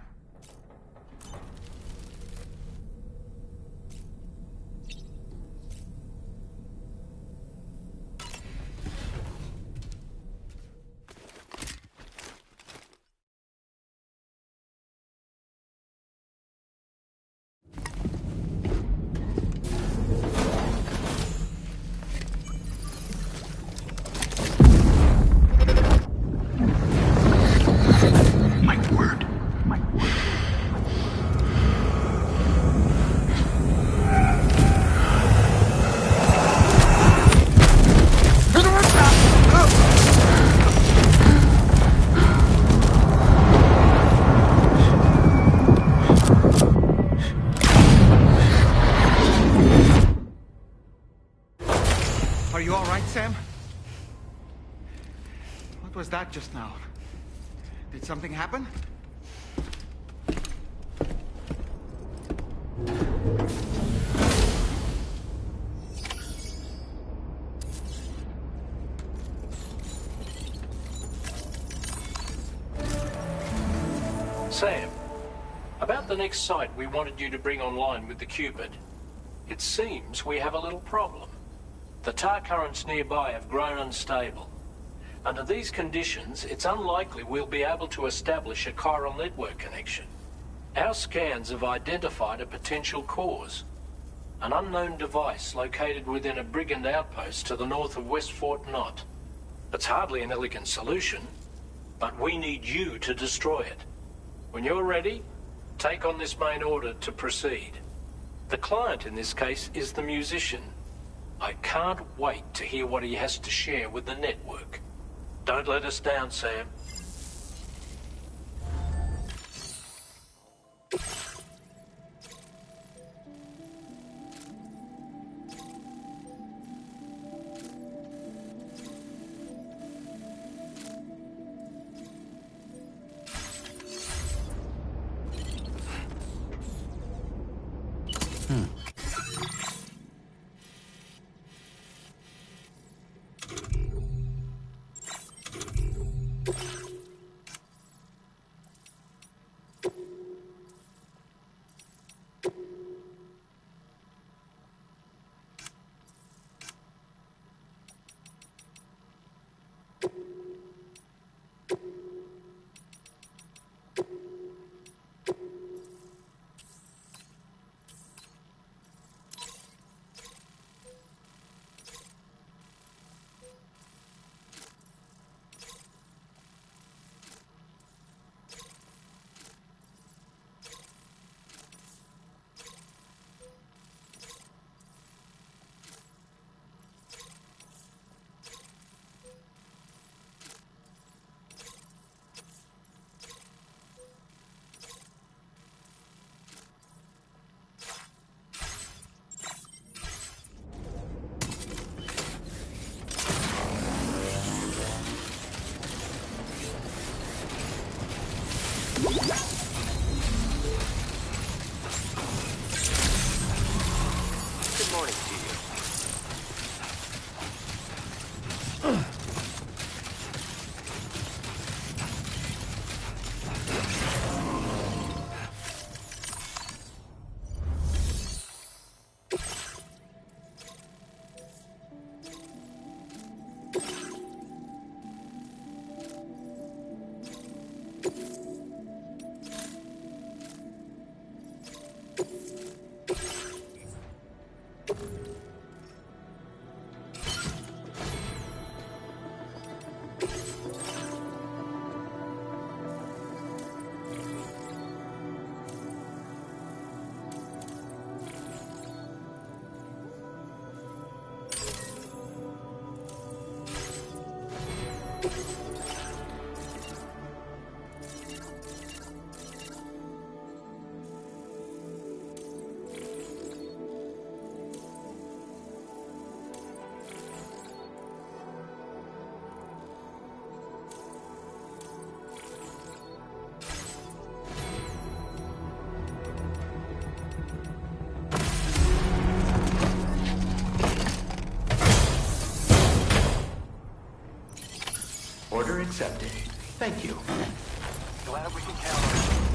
Are you all right, Sam? What was that just now? Did something happen? Sam, about the next site we wanted you to bring online with the Cupid. It seems we have a little problem. The tar currents nearby have grown unstable. Under these conditions, it's unlikely we'll be able to establish a chiral network connection. Our scans have identified a potential cause. An unknown device located within a brigand outpost to the north of West Fort Knot. It's hardly an elegant solution, but we need you to destroy it. When you're ready, take on this main order to proceed. The client in this case is the musician. I can't wait to hear what he has to share with the network. Don't let us down, Sam. Order accepted. Thank you. Glad we can count on you.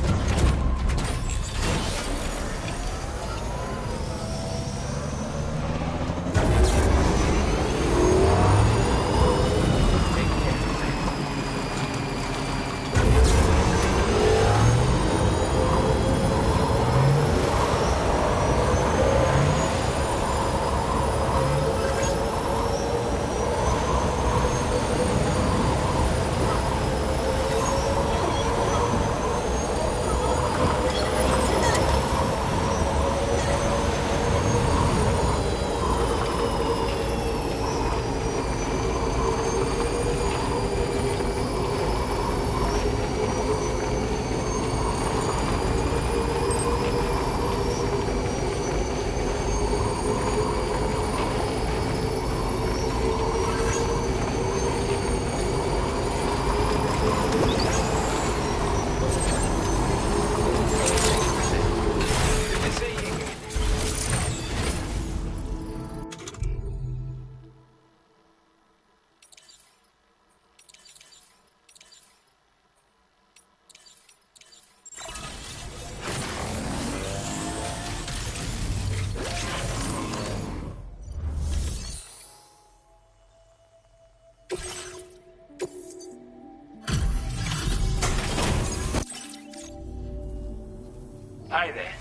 Hey there.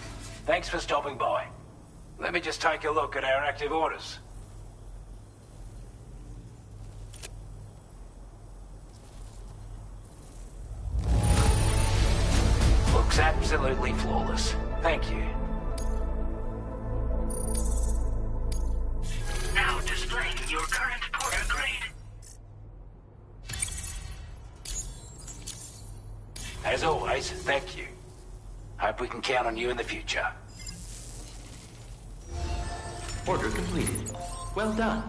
Thanks for stopping by. Let me just take a look at our active orders. Looks absolutely flawless. Thank you. Now displaying your current porter grade. As always, thank you. Hope we can count on you in the future. Order completed. Well done.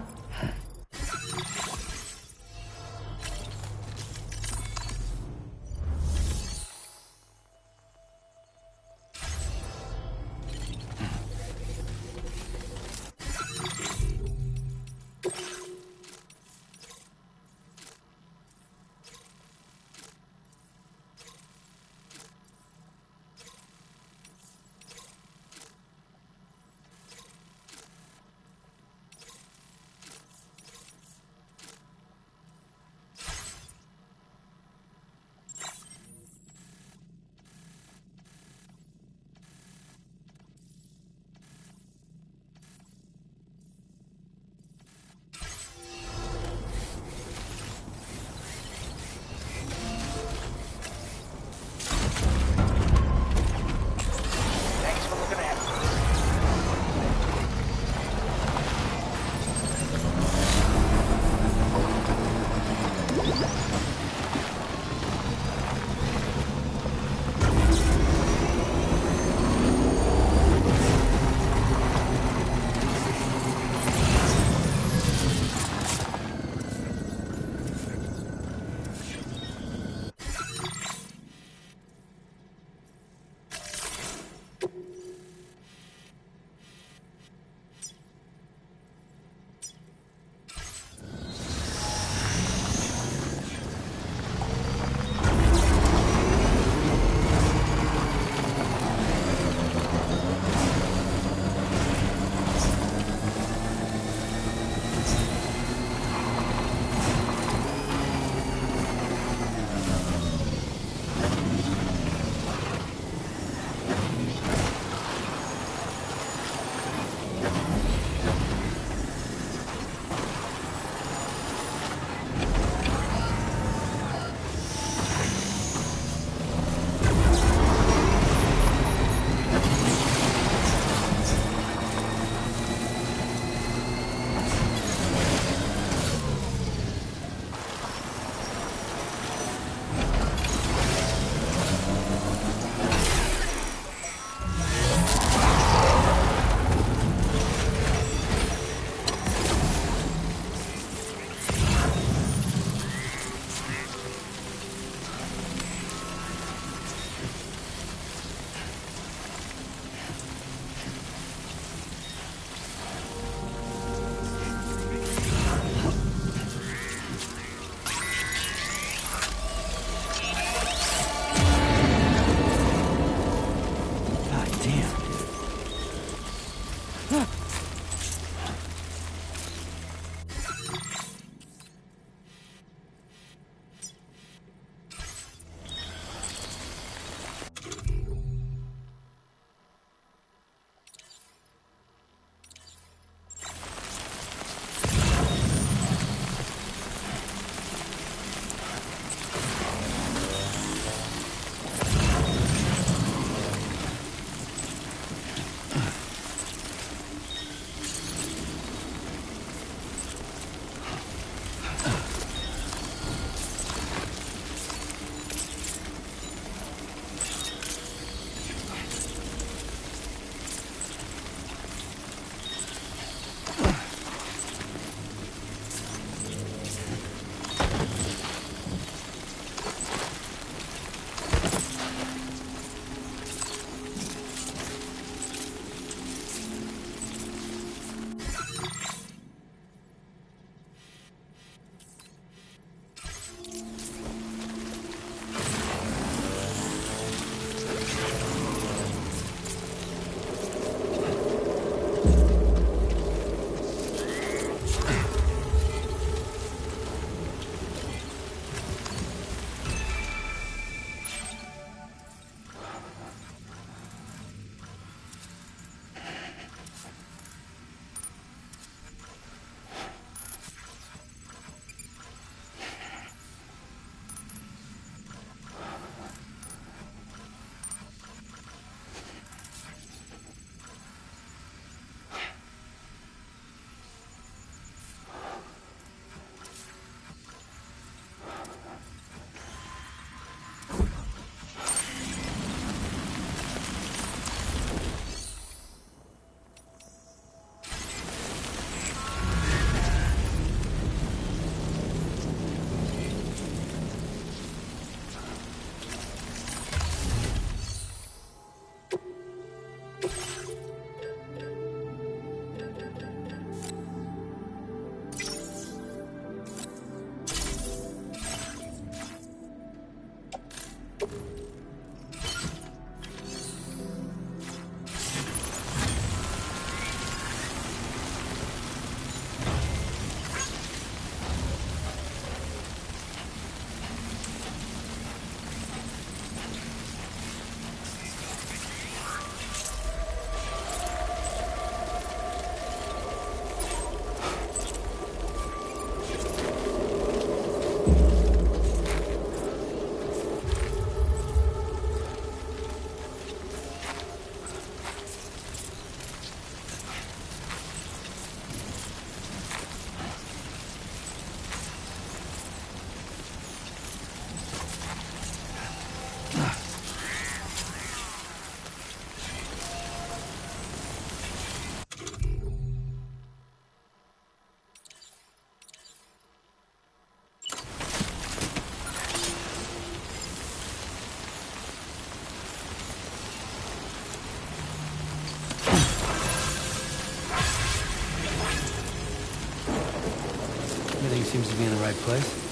Everything seems to be in the right place.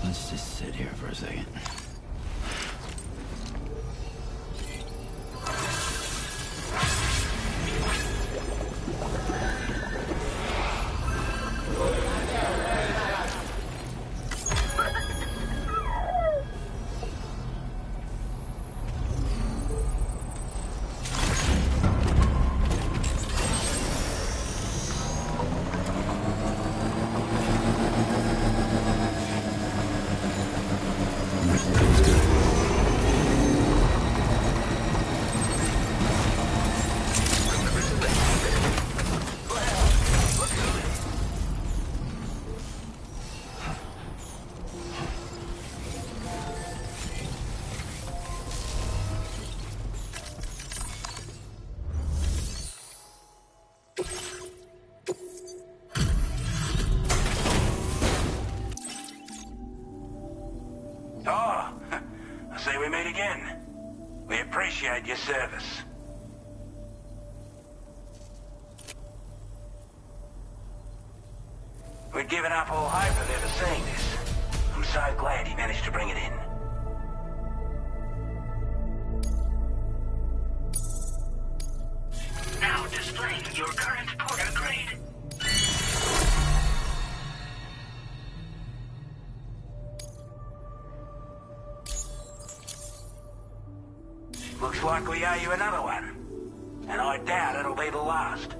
Let's just sit here for a second. Oh, I see we meet again. We appreciate your service. We'd given up all hope of ever seeing this. I'm so glad he managed to bring it in. Now displaying your current porter grade. Looks like we owe you another one. And I doubt it'll be the last.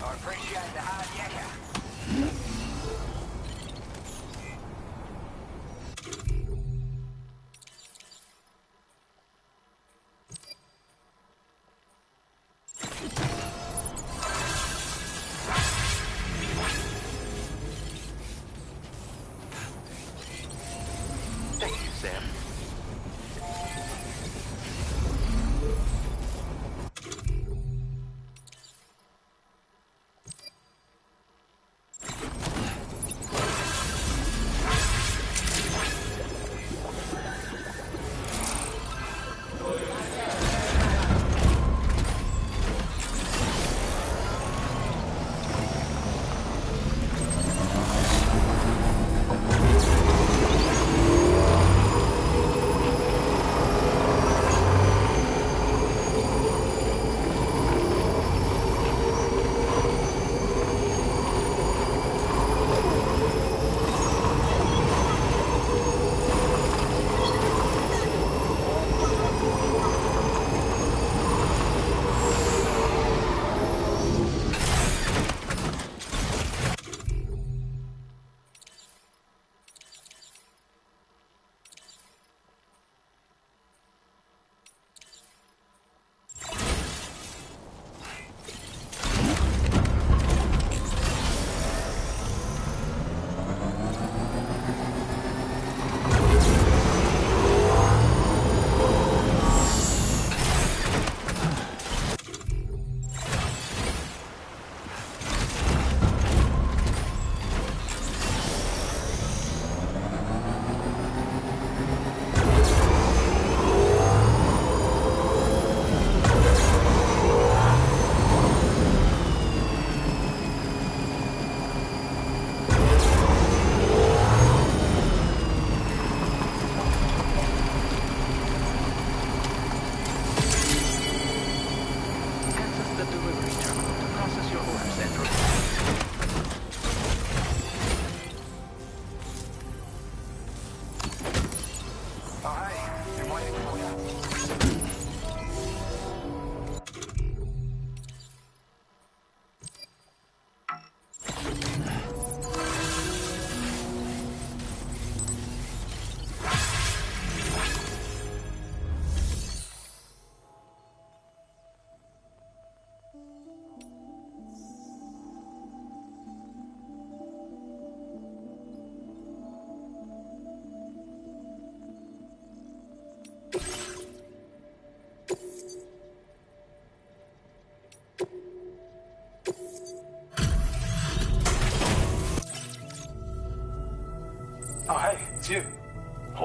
I appreciate the hard yakka. Thank you, Sam.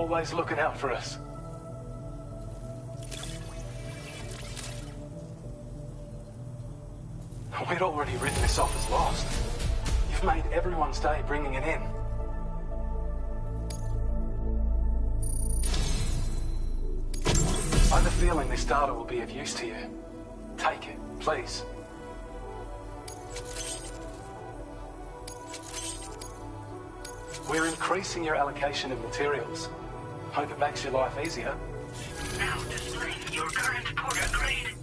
always looking out for us. We'd already written this off as lost. You've made everyone's day bringing it in. I have a feeling this data will be of use to you. Take it, please. We're increasing your allocation of materials. Hope it makes your life easier. Now displaying your current porter grade.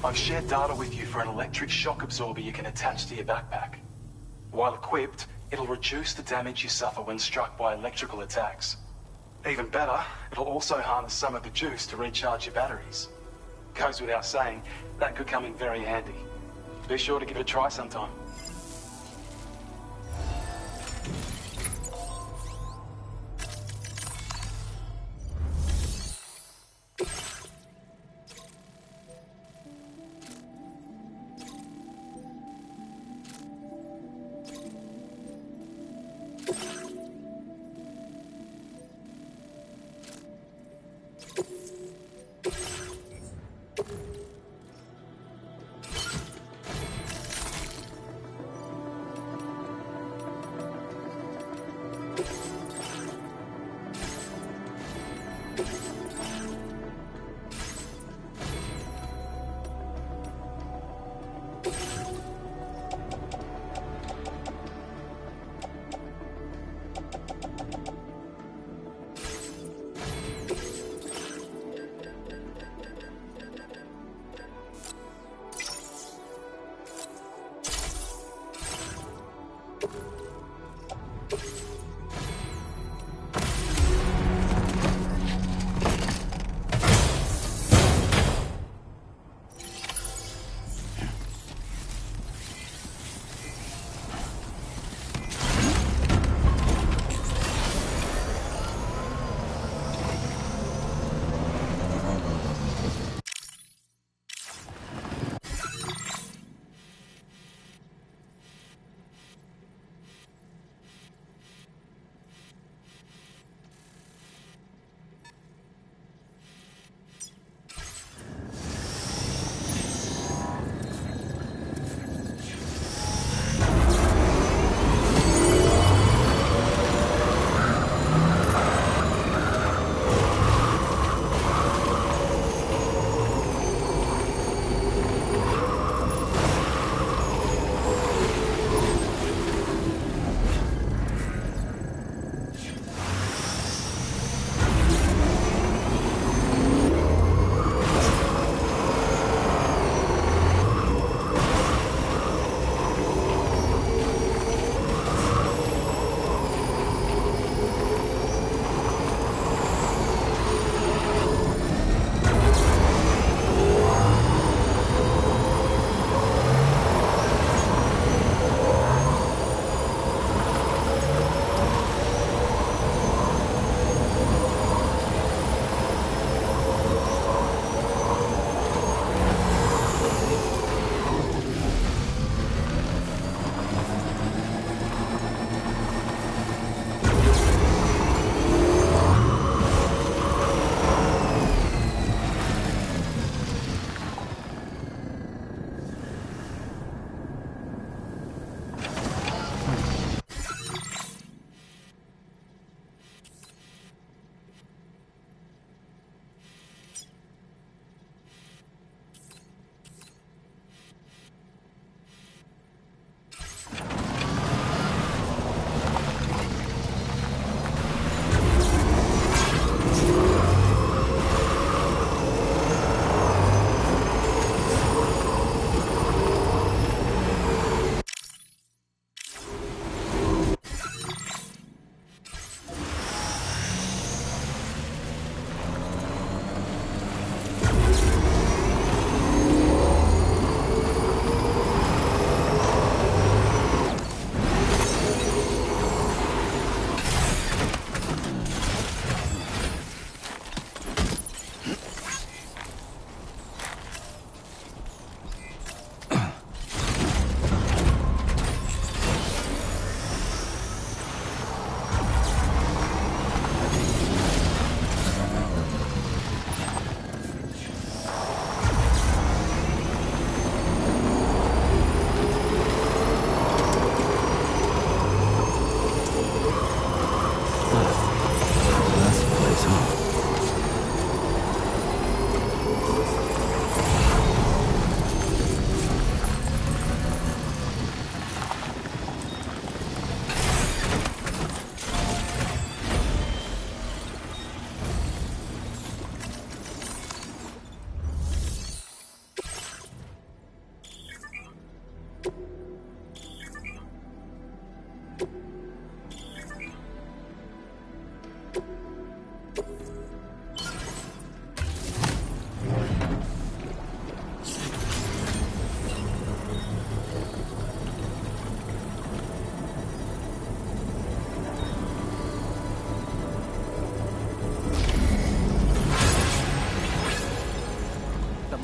I've shared data with you for an electric shock absorber you can attach to your backpack. While equipped, it'll reduce the damage you suffer when struck by electrical attacks. Even better, it'll also harness some of the juice to recharge your batteries. Goes without saying, that could come in very handy. Be sure to give it a try sometime.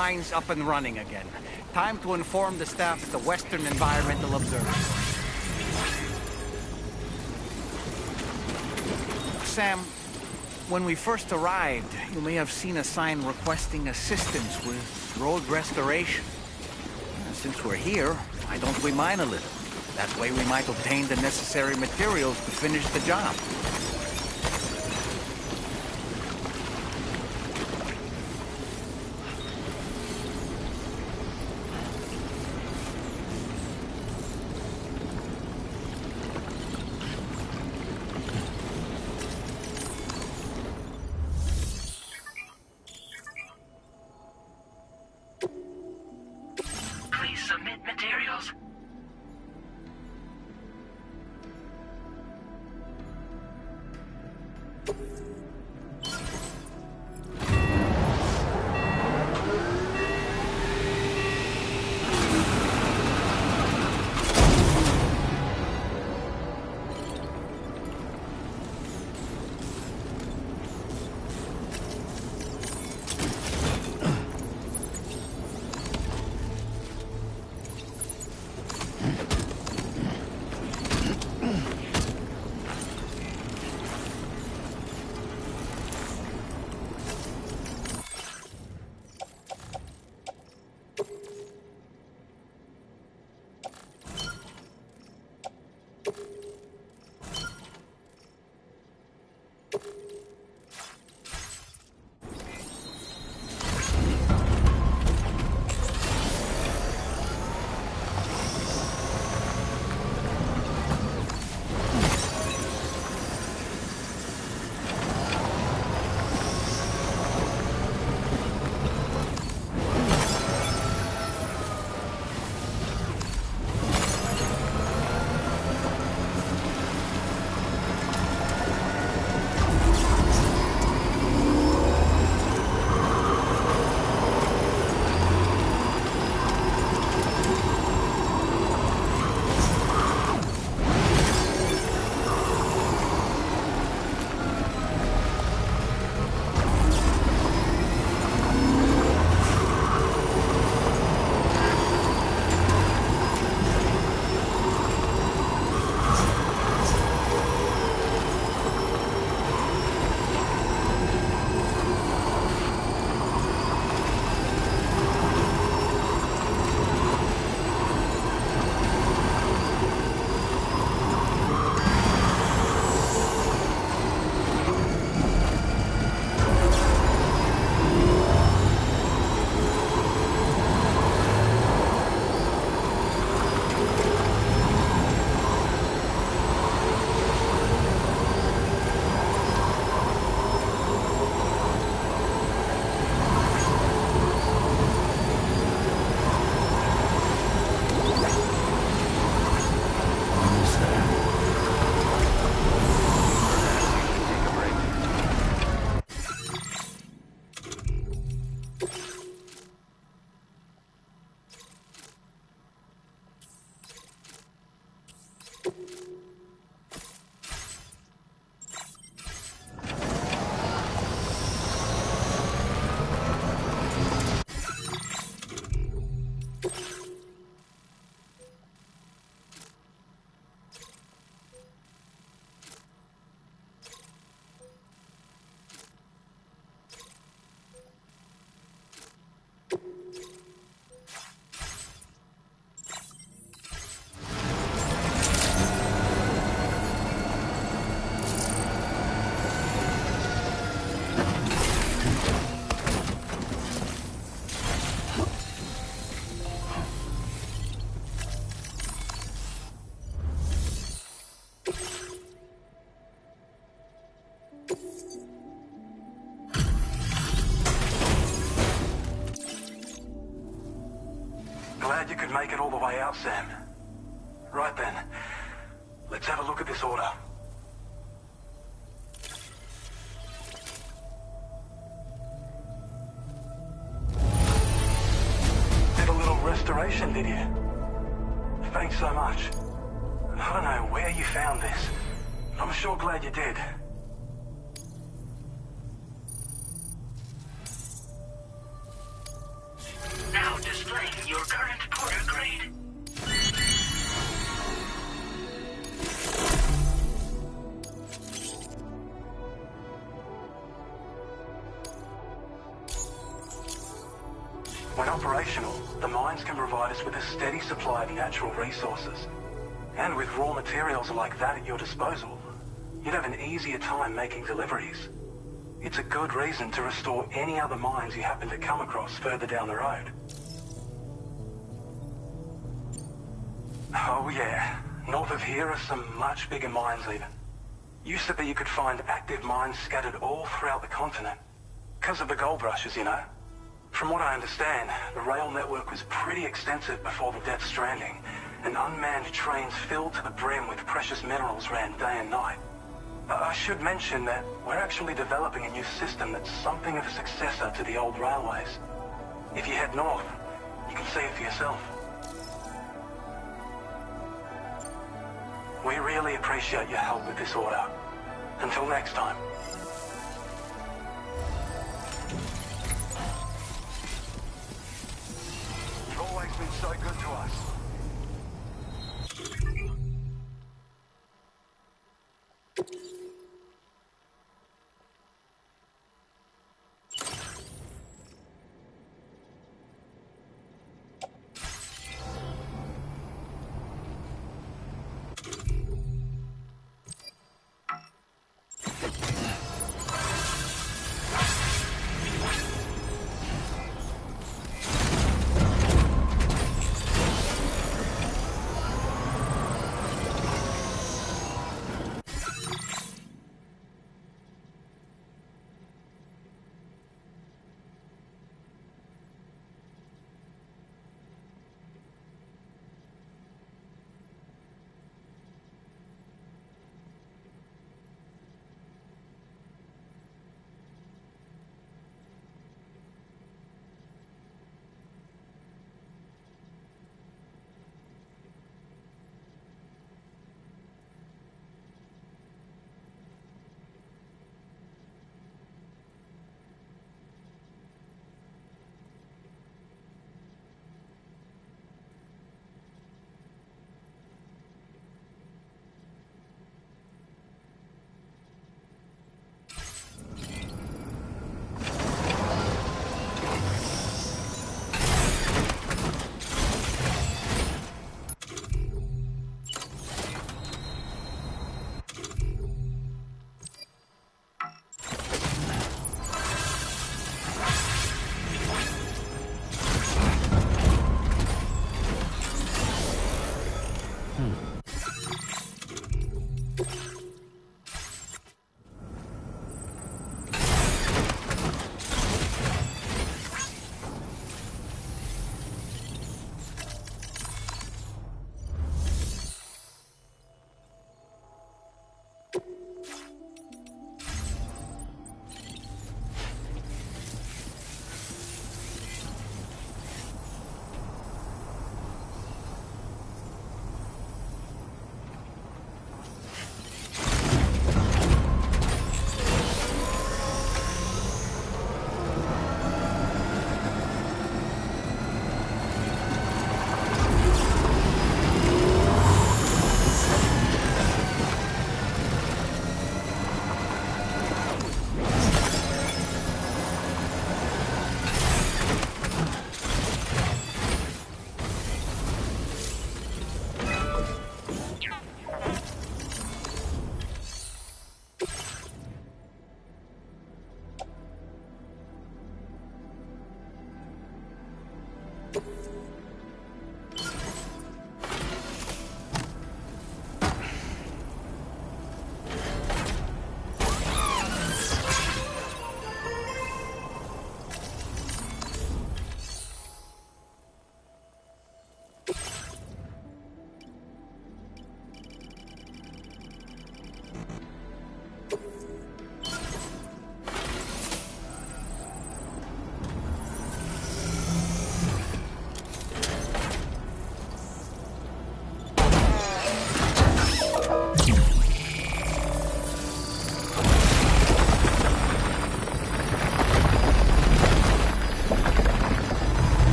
Mine's up and running again. Time to inform the staff at the Western Environmental Observatory. Sam, when we first arrived, you may have seen a sign requesting assistance with road restoration. Since we're here, why don't we mine a little? That way we might obtain the necessary materials to finish the job. Please submit materials. Glad you could make it all the way out, Sam. Right then, let's have a look at this order. Did a little restoration, did you? Thanks so much. I don't know where you found this, but I'm sure glad you did. mines can provide us with a steady supply of natural resources. And with raw materials like that at your disposal, you'd have an easier time making deliveries. It's a good reason to restore any other mines you happen to come across further down the road. Oh yeah, north of here are some much bigger mines even. Used to be you could find active mines scattered all throughout the continent. Because of the gold rushes, you know. From what I understand, the rail network was pretty extensive before the Death Stranding, and unmanned trains filled to the brim with precious minerals ran day and night. I should mention that we're actually developing a new system that's something of a successor to the old railways. If you head north, you can see it for yourself. We really appreciate your help with this order. Until next time. You've always been so good to us.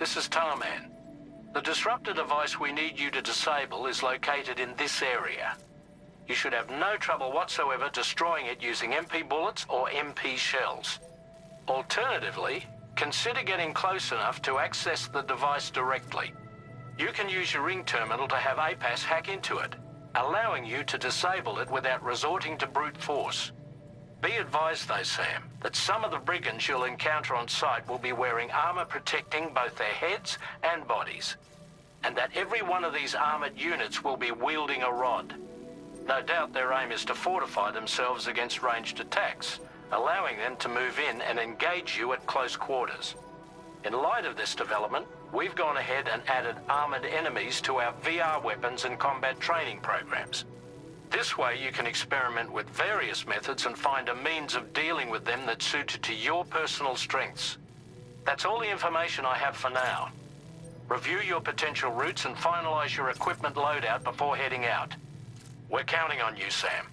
This is Tarman. The disruptor device we need you to disable is located in this area. You should have no trouble whatsoever destroying it using MP bullets or MP shells. Alternatively, consider getting close enough to access the device directly. You can use your ring terminal to have APAS hack into it, allowing you to disable it without resorting to brute force. Be advised though, Sam, that some of the brigands you'll encounter on site will be wearing armor protecting both their heads and bodies, and that every one of these armored units will be wielding a rod. No doubt their aim is to fortify themselves against ranged attacks, allowing them to move in and engage you at close quarters. In light of this development, we've gone ahead and added armored enemies to our VR weapons and combat training programs. This way you can experiment with various methods and find a means of dealing with them that's suited to your personal strengths. That's all the information I have for now. Review your potential routes and finalize your equipment loadout before heading out. We're counting on you, Sam.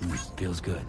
Feels good.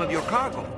of your cargo.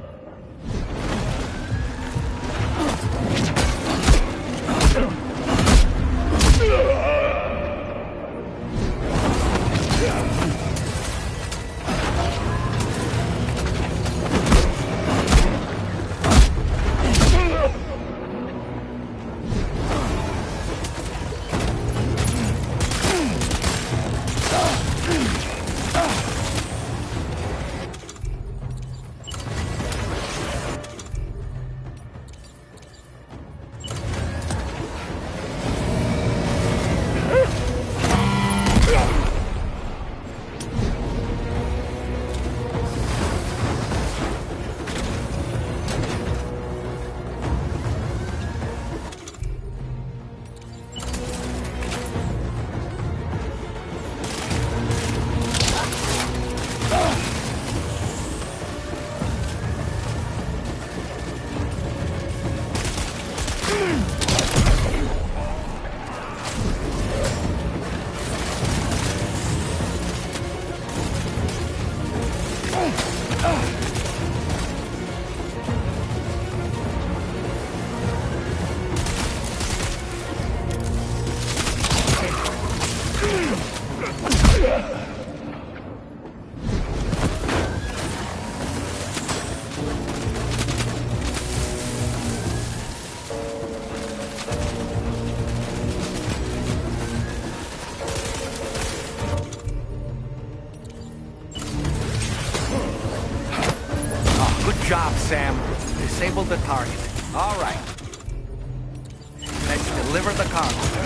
Good job, Sam. Disabled the target. All right. Let's deliver the cargo.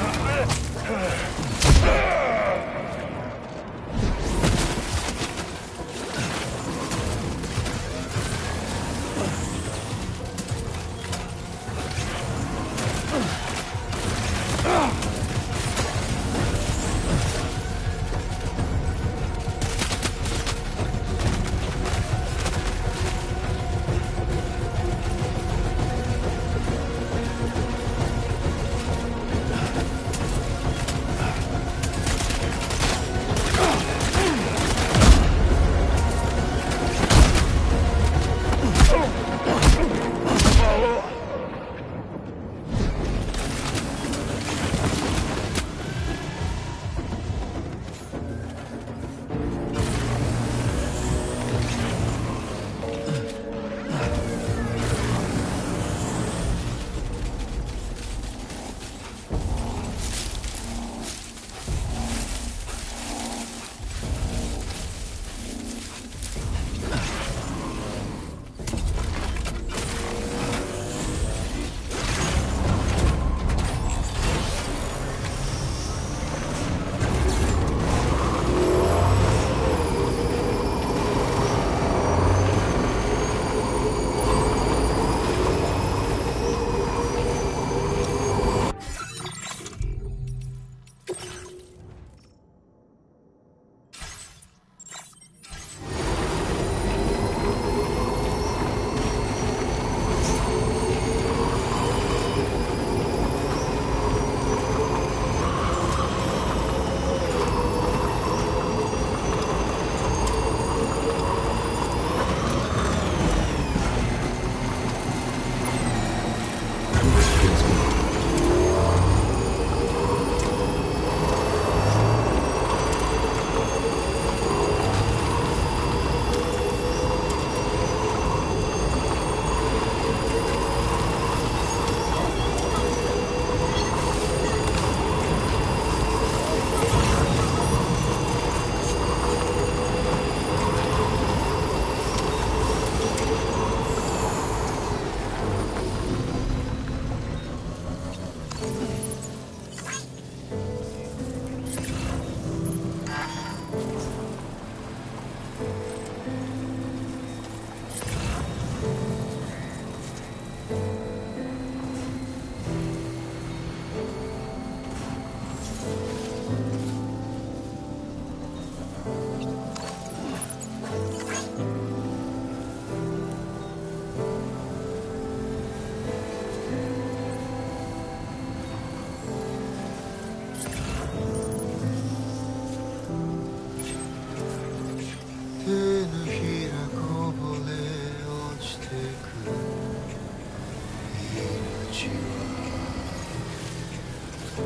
So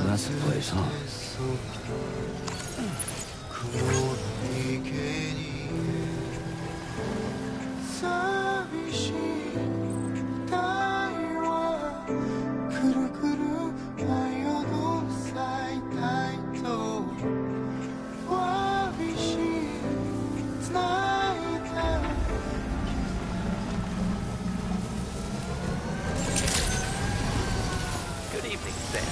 that's the place, huh? Good evening, Sam.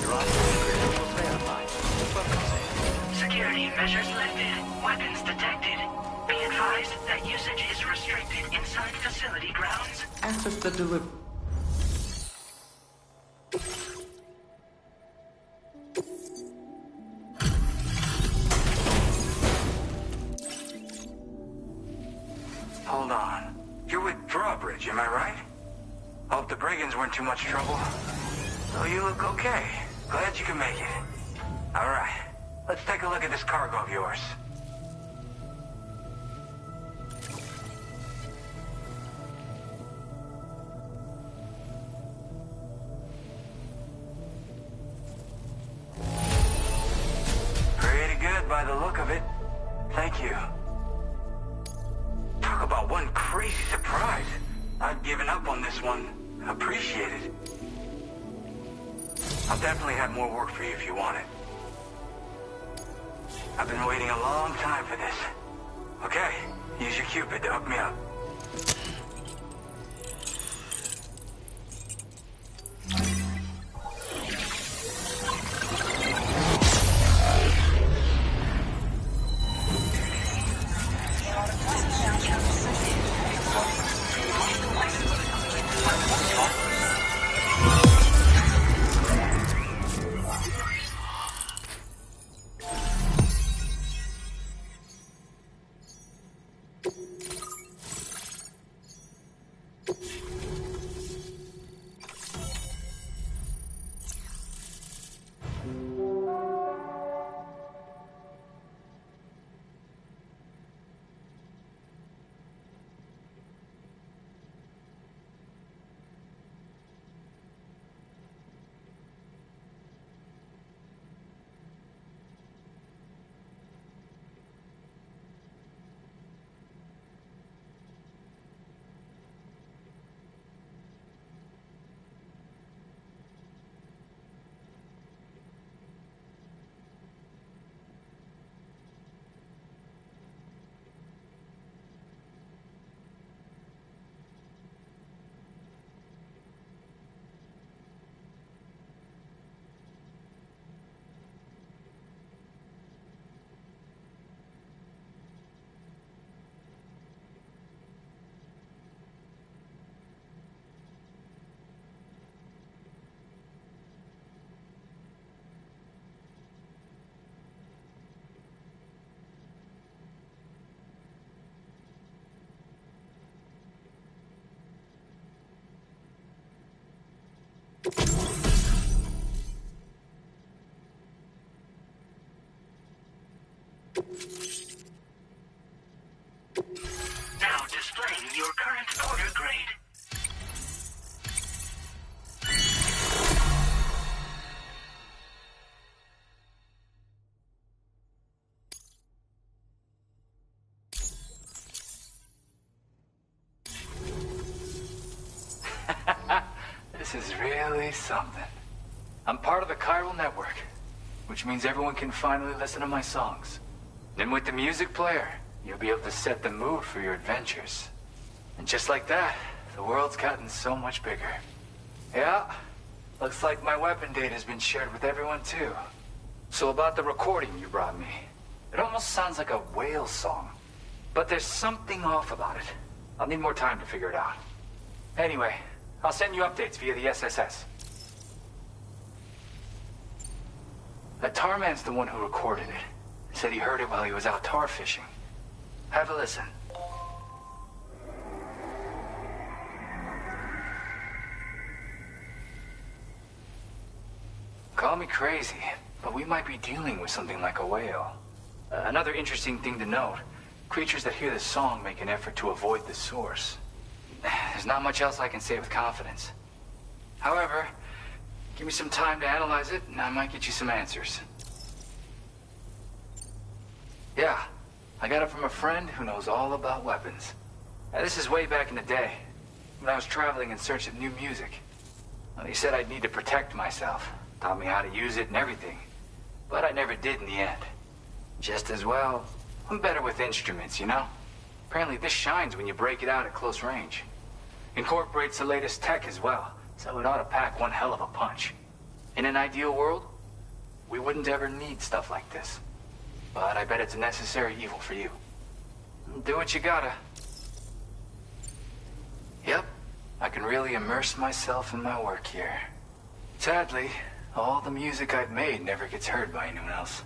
You're on to a critical affair of mine. Welcome, Sam. Security measures lifted. Weapons detected. Be advised that usage is restricted inside facility grounds. Access the delivery. Hold on. You're with Drawbridge, am I right? Hope the brigands weren't too much trouble. Oh, you look okay. Glad you can make it. All right. Let's take a look at this cargo of yours. Pretty good by the look of it. Thank you. Talk about one crazy surprise. I'd given up on this one. Appreciate it. I'll definitely have more work for you if you want it. I've been waiting a long time for this. Okay, use your Cupid to hook me up. Now displaying your current order grade. This is really something. I'm part of the chiral network, which means everyone can finally listen to my songs. Then with the music player, you'll be able to set the mood for your adventures. And just like that, the world's gotten so much bigger. Yeah, looks like my weapon data has been shared with everyone too. So about the recording you brought me, it almost sounds like a whale song. But there's something off about it. I'll need more time to figure it out. Anyway, I'll send you updates via the SSS. That Tarman's the one who recorded it. Said he heard it while he was out tar fishing. Have a listen. Call me crazy, but we might be dealing with something like a whale. Another interesting thing to note, creatures that hear this song make an effort to avoid the source. There's not much else I can say with confidence. However, give me some time to analyze it, and I might get you some answers. Yeah, I got it from a friend who knows all about weapons. Now, this is way back in the day, when I was traveling in search of new music. Well, he said I'd need to protect myself, taught me how to use it and everything. But I never did in the end. Just as well, I'm better with instruments, you know? Apparently this shines when you break it out at close range. Incorporates the latest tech as well, so it ought to pack one hell of a punch. In an ideal world, we wouldn't ever need stuff like this. But I bet it's a necessary evil for you. Do what you gotta. Yep, I can really immerse myself in my work here. Sadly, all the music I've made never gets heard by anyone else.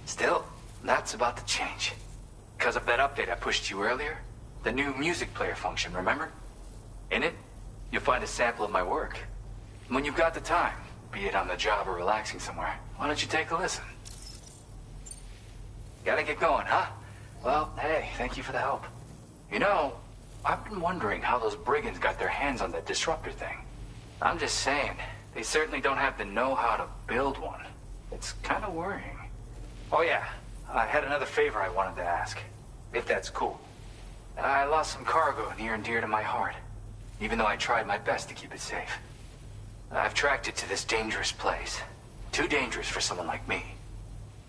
Still, that's about to change. Because of that update I pushed you earlier, the new music player function, remember? In it, you'll find a sample of my work. When you've got the time, be it on the job or relaxing somewhere, why don't you take a listen? Gotta get going, huh? Well, hey, thank you for the help. You know, I've been wondering how those brigands got their hands on that disruptor thing. I'm just saying, they certainly don't have the know-how to build one. It's kind of worrying. Oh yeah, I had another favor I wanted to ask, if that's cool. I lost some cargo near and dear to my heart, even though I tried my best to keep it safe. I've tracked it to this dangerous place. Too dangerous for someone like me.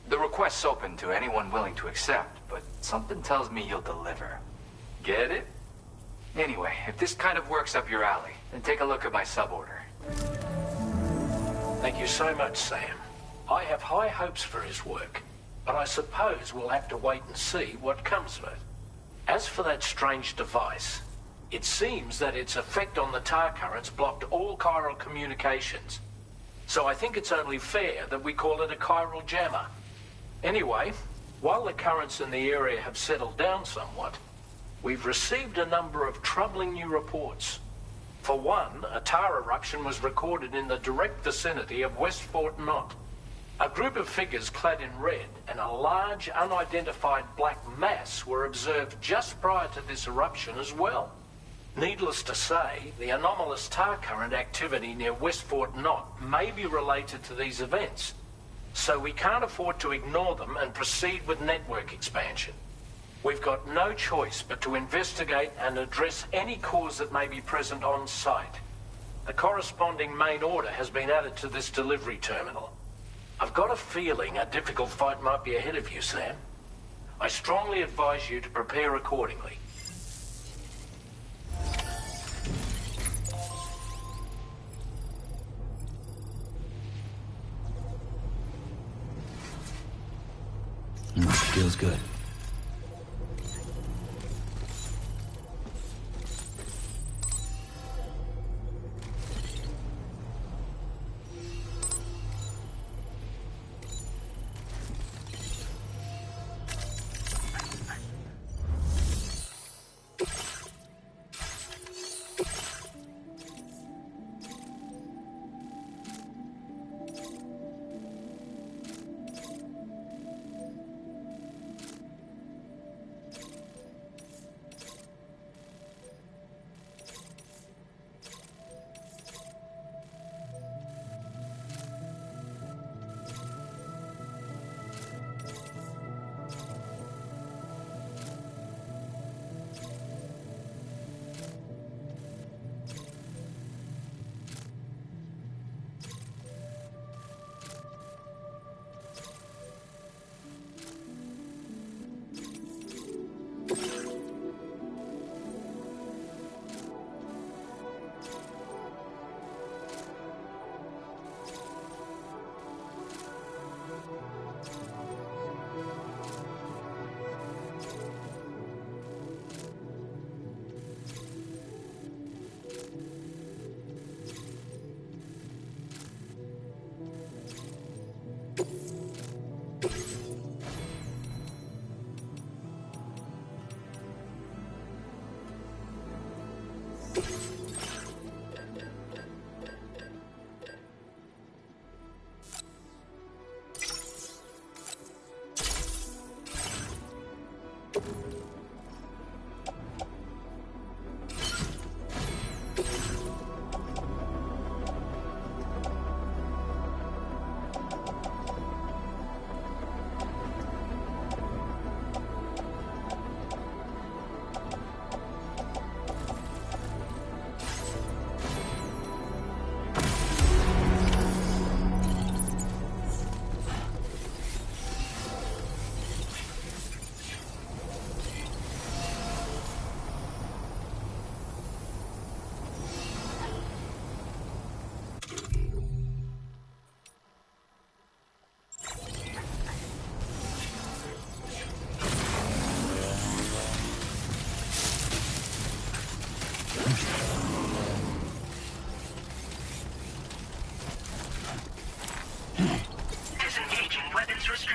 The request's open to anyone willing to accept, but something tells me you'll deliver. Get it? Anyway, if this kind of works up your alley, then take a look at my suborder. Thank you so much, Sam. I have high hopes for his work, but I suppose we'll have to wait and see what comes of it. As for that strange device, it seems that its effect on the tar currents blocked all chiral communications. So I think it's only fair that we call it a chiral jammer. Anyway, while the currents in the area have settled down somewhat, we've received a number of troubling new reports. For one, a tar eruption was recorded in the direct vicinity of West Fort Knot. A group of figures clad in red and a large unidentified black mass were observed just prior to this eruption as well. Needless to say, the anomalous tar current activity near West Fort Knot may be related to these events, so we can't afford to ignore them and proceed with network expansion. We've got no choice but to investigate and address any cause that may be present on site. The corresponding main order has been added to this delivery terminal. I've got a feeling a difficult fight might be ahead of you, Sam. I strongly advise you to prepare accordingly. Feels good.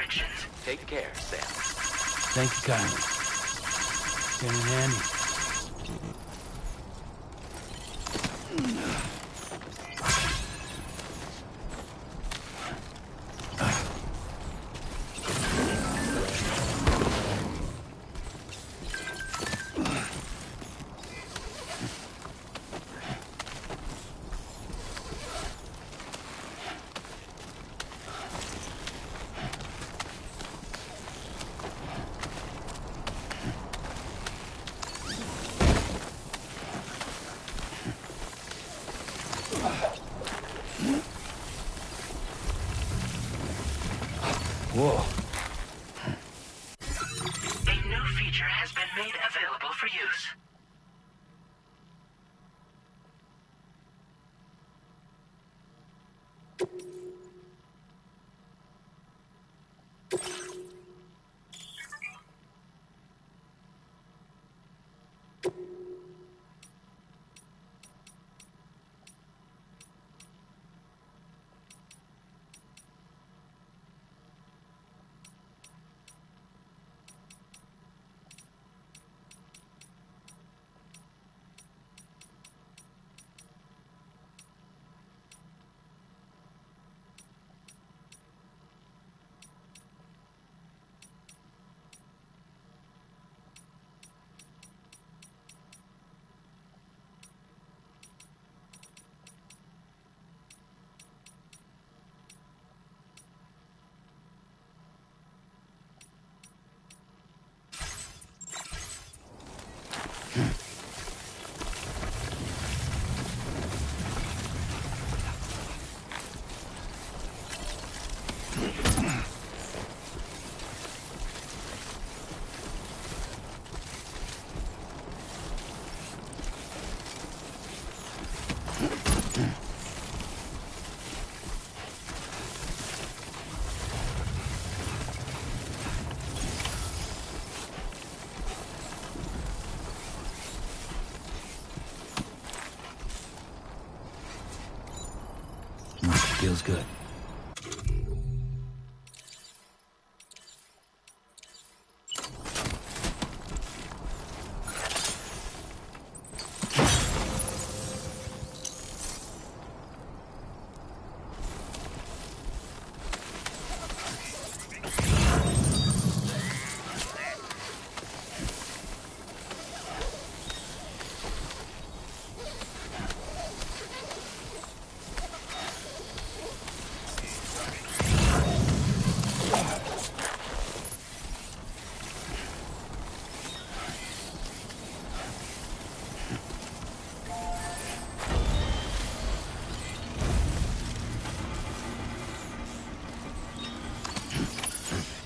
restrictions. Take care, Sam. Thank you kindly. Been in handy. Whoa. A new feature has been made available for use. Feels good.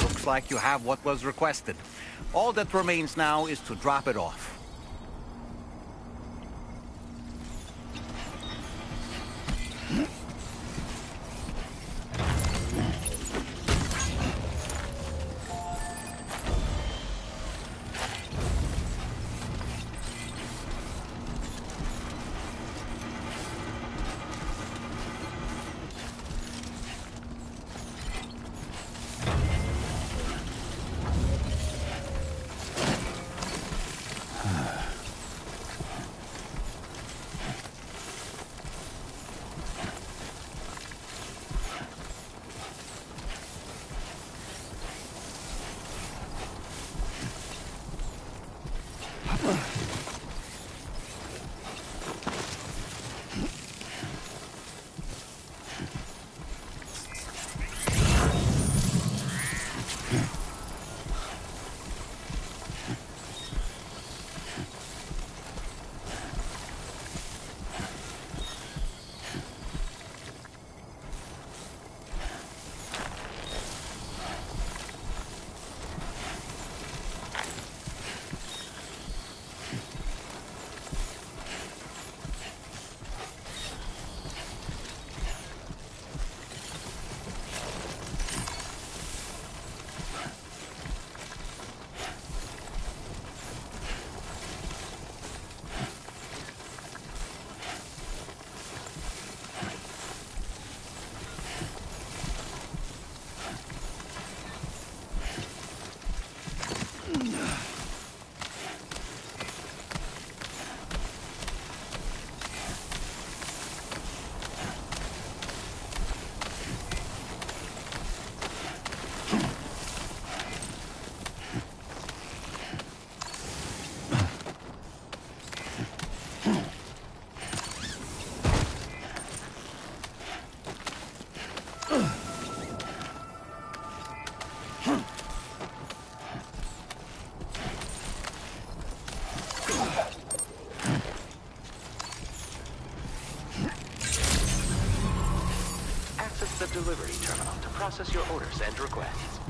Looks like you have what was requested. All that remains now is to drop it off. the delivery terminal to process your orders and requests.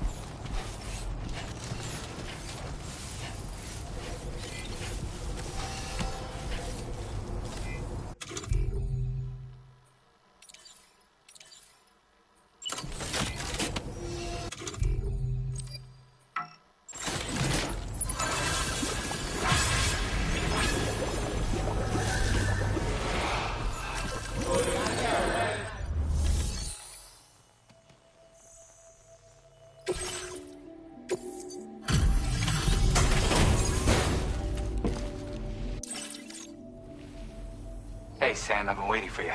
Hey, Sam, I've been waiting for you.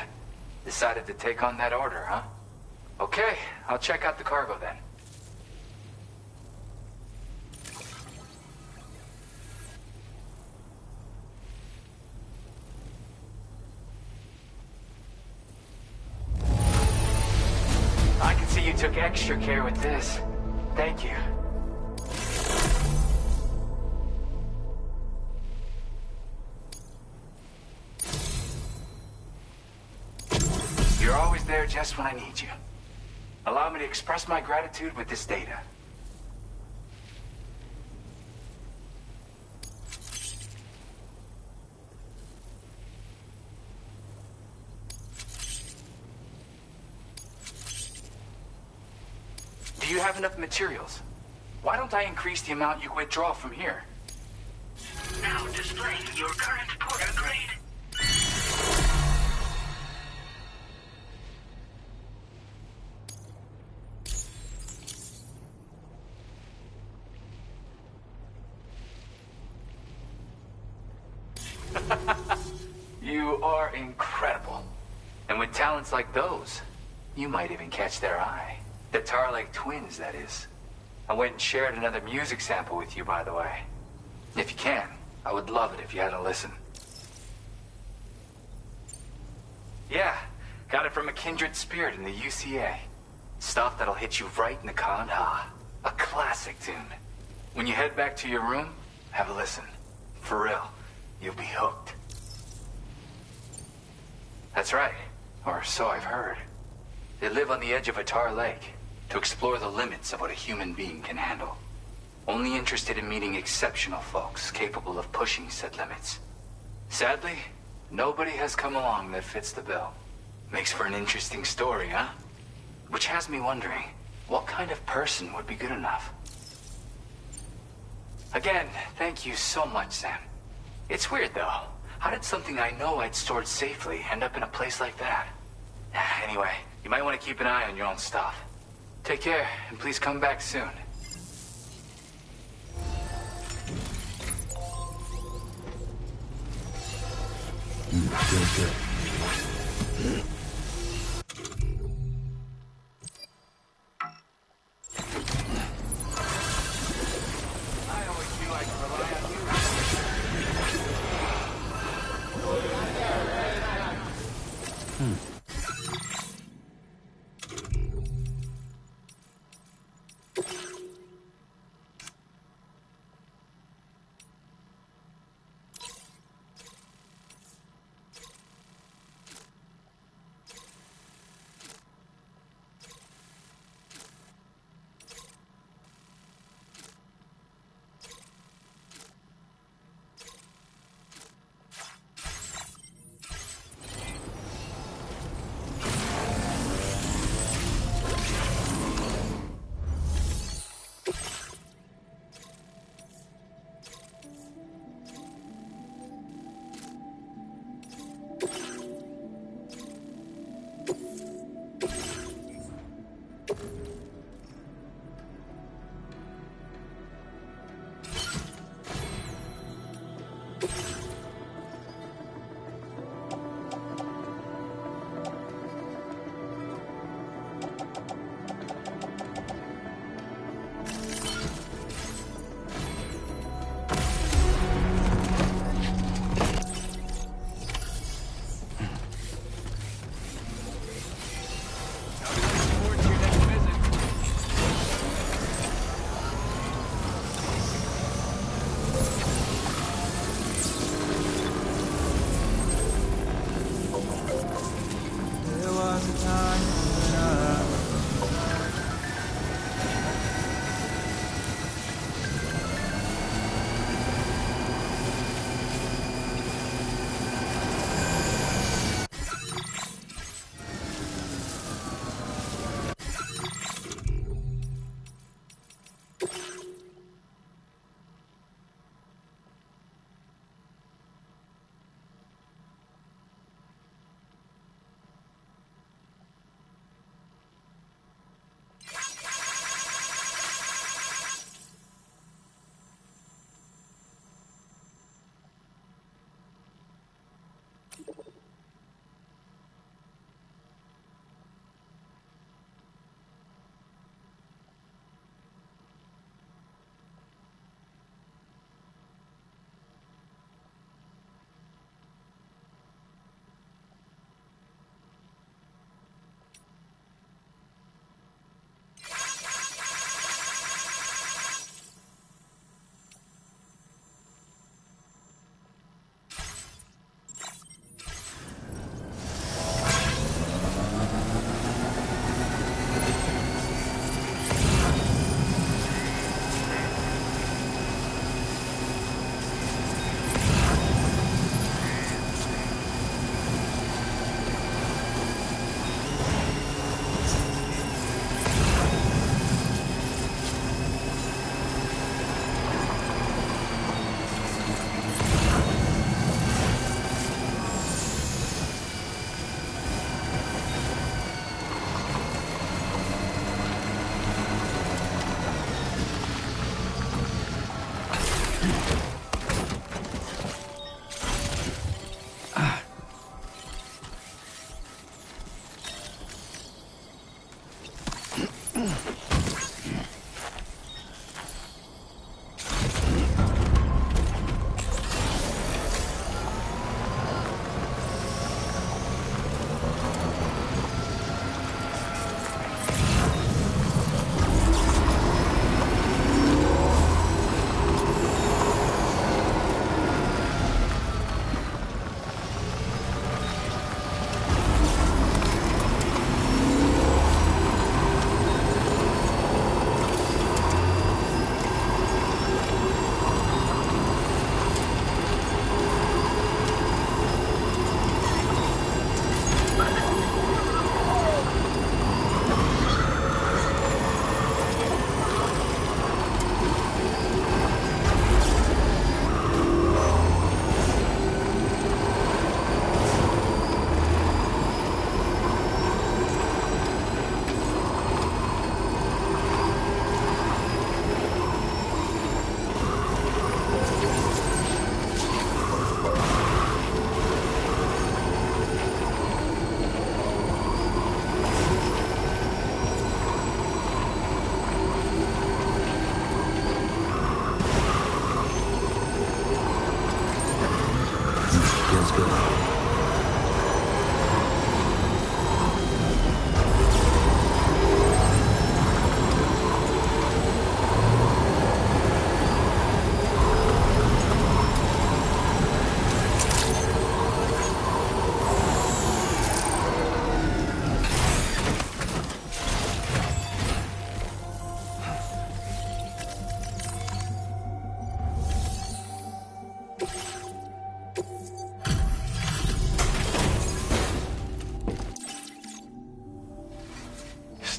Decided to take on that order, huh? Okay, I'll check out the cargo then. I can see you took extra care with this. Thank you. You're always there just when I need you. Allow me to express my gratitude with this data. Do you have enough materials? Why don't I increase the amount you withdraw from here? Now displaying your current porter grade. You are incredible. And with talents like those, you might even catch their eye. The Tar-like twins, that is. I went and shared another music sample with you, by the way. If you can, I would love it if you had a listen. Yeah, got it from a kindred spirit in the UCA. Stuff that'll hit you right in the Kandha. A classic tune. When you head back to your room, have a listen. For real, you'll be hooked. That's right, or so I've heard. They live on the edge of a tar lake to explore the limits of what a human being can handle. Only interested in meeting exceptional folks capable of pushing said limits. Sadly, nobody has come along that fits the bill. Makes for an interesting story, huh? Which has me wondering, what kind of person would be good enough? Again, thank you so much, Sam. It's weird, though. How did something I know I'd stored safely end up in a place like that? Anyway, you might want to keep an eye on your own stuff. Take care, and please come back soon. Good. I always feel I can rely on you. I'll be looking forward to your next visit.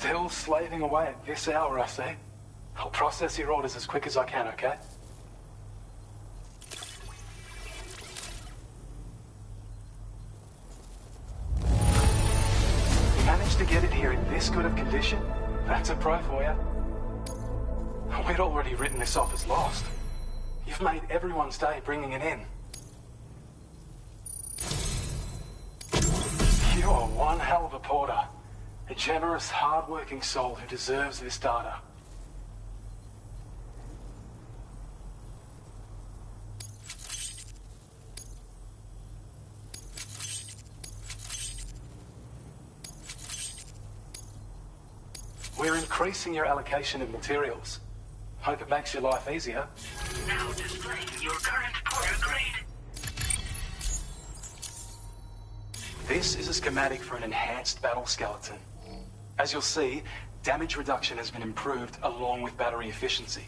Still slaving away at this hour, I see. I'll process your orders as quick as I can, okay? You managed to get it here in this good of condition? That's a pro for you. We'd already written this off as lost. You've made everyone's day bringing it in. You are one hell of a porter. A generous, hard-working soul who deserves this data. We're increasing your allocation of materials. Hope it makes your life easier. Now displaying your current porter grade. This is a schematic for an enhanced battle skeleton. As you'll see, damage reduction has been improved along with battery efficiency.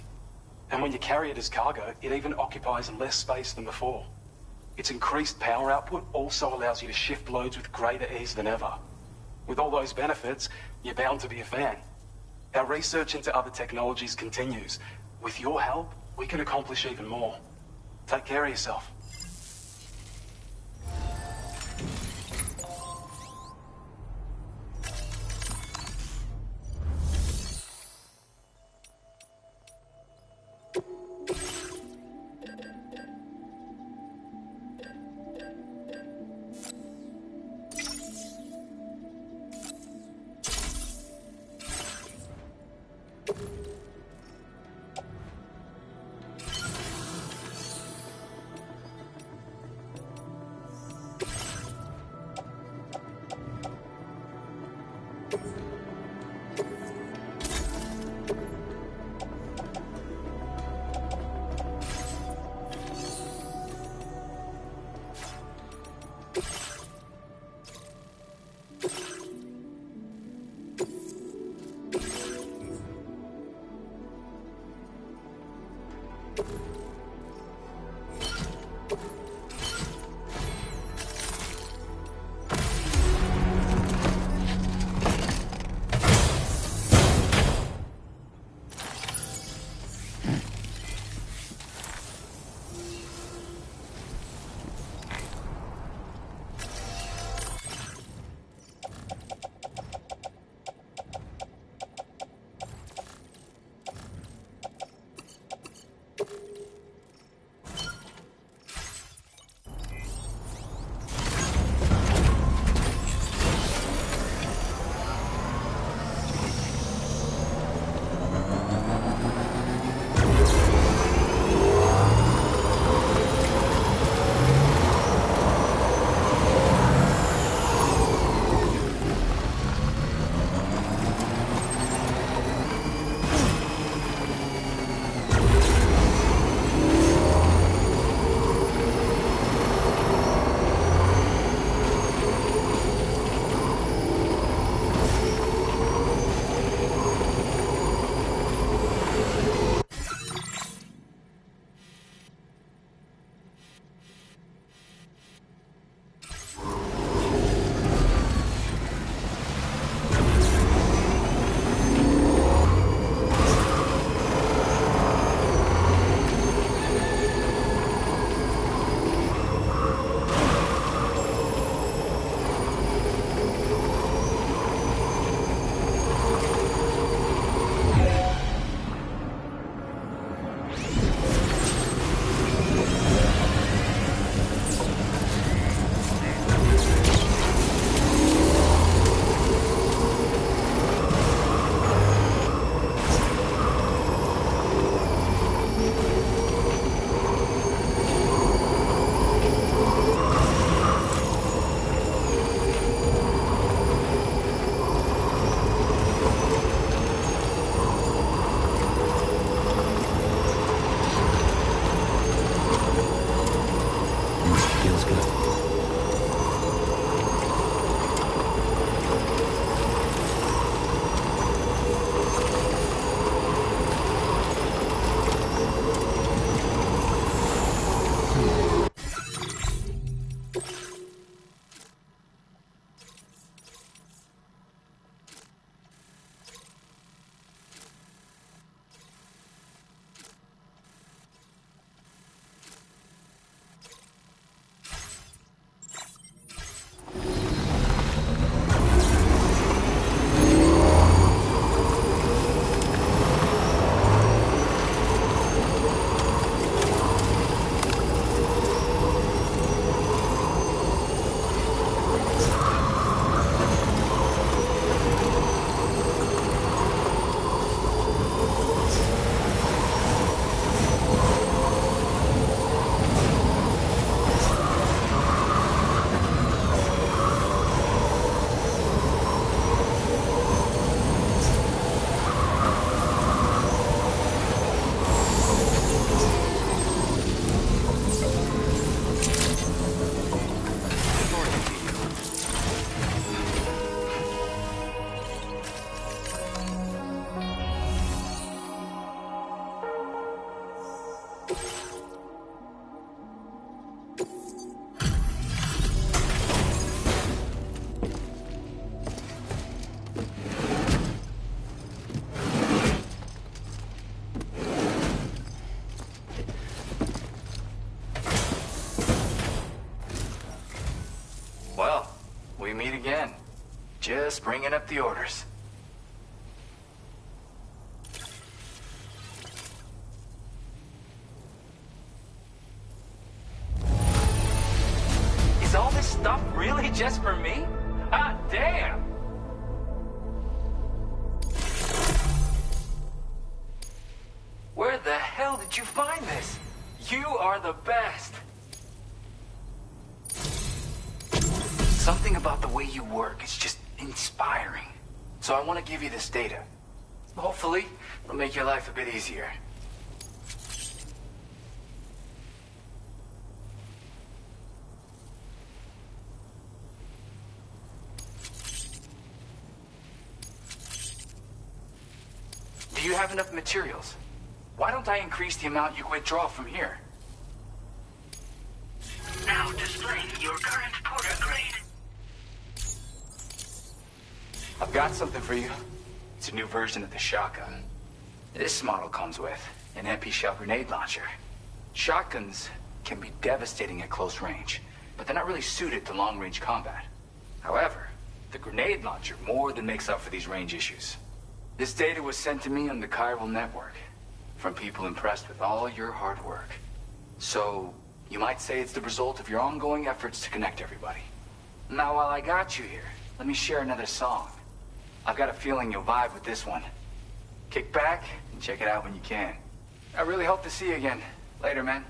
And when you carry it as cargo, it even occupies less space than before. Its increased power output also allows you to shift loads with greater ease than ever. With all those benefits, you're bound to be a fan. Our research into other technologies continues. With your help, we can accomplish even more. Take care of yourself. Just bringing up the orders. Is all this stuff really just for me? Ah, damn! Where the hell did you find this? You are the best. Something about the way you work is just inspiring. So I want to give you this data. Hopefully, it'll make your life a bit easier. Do you have enough materials? Why don't I increase the amount you withdraw from here? Now displaying your current porter grade. I've got something for you. It's a new version of the shotgun. This model comes with an MP shell grenade launcher. Shotguns can be devastating at close range, but they're not really suited to long-range combat. However, the grenade launcher more than makes up for these range issues. This data was sent to me on the chiral network from people impressed with all your hard work. So, you might say it's the result of your ongoing efforts to connect everybody. Now, while I got you here, let me share another song. I've got a feeling you'll vibe with this one. Kick back and check it out when you can. I really hope to see you again. Later, man.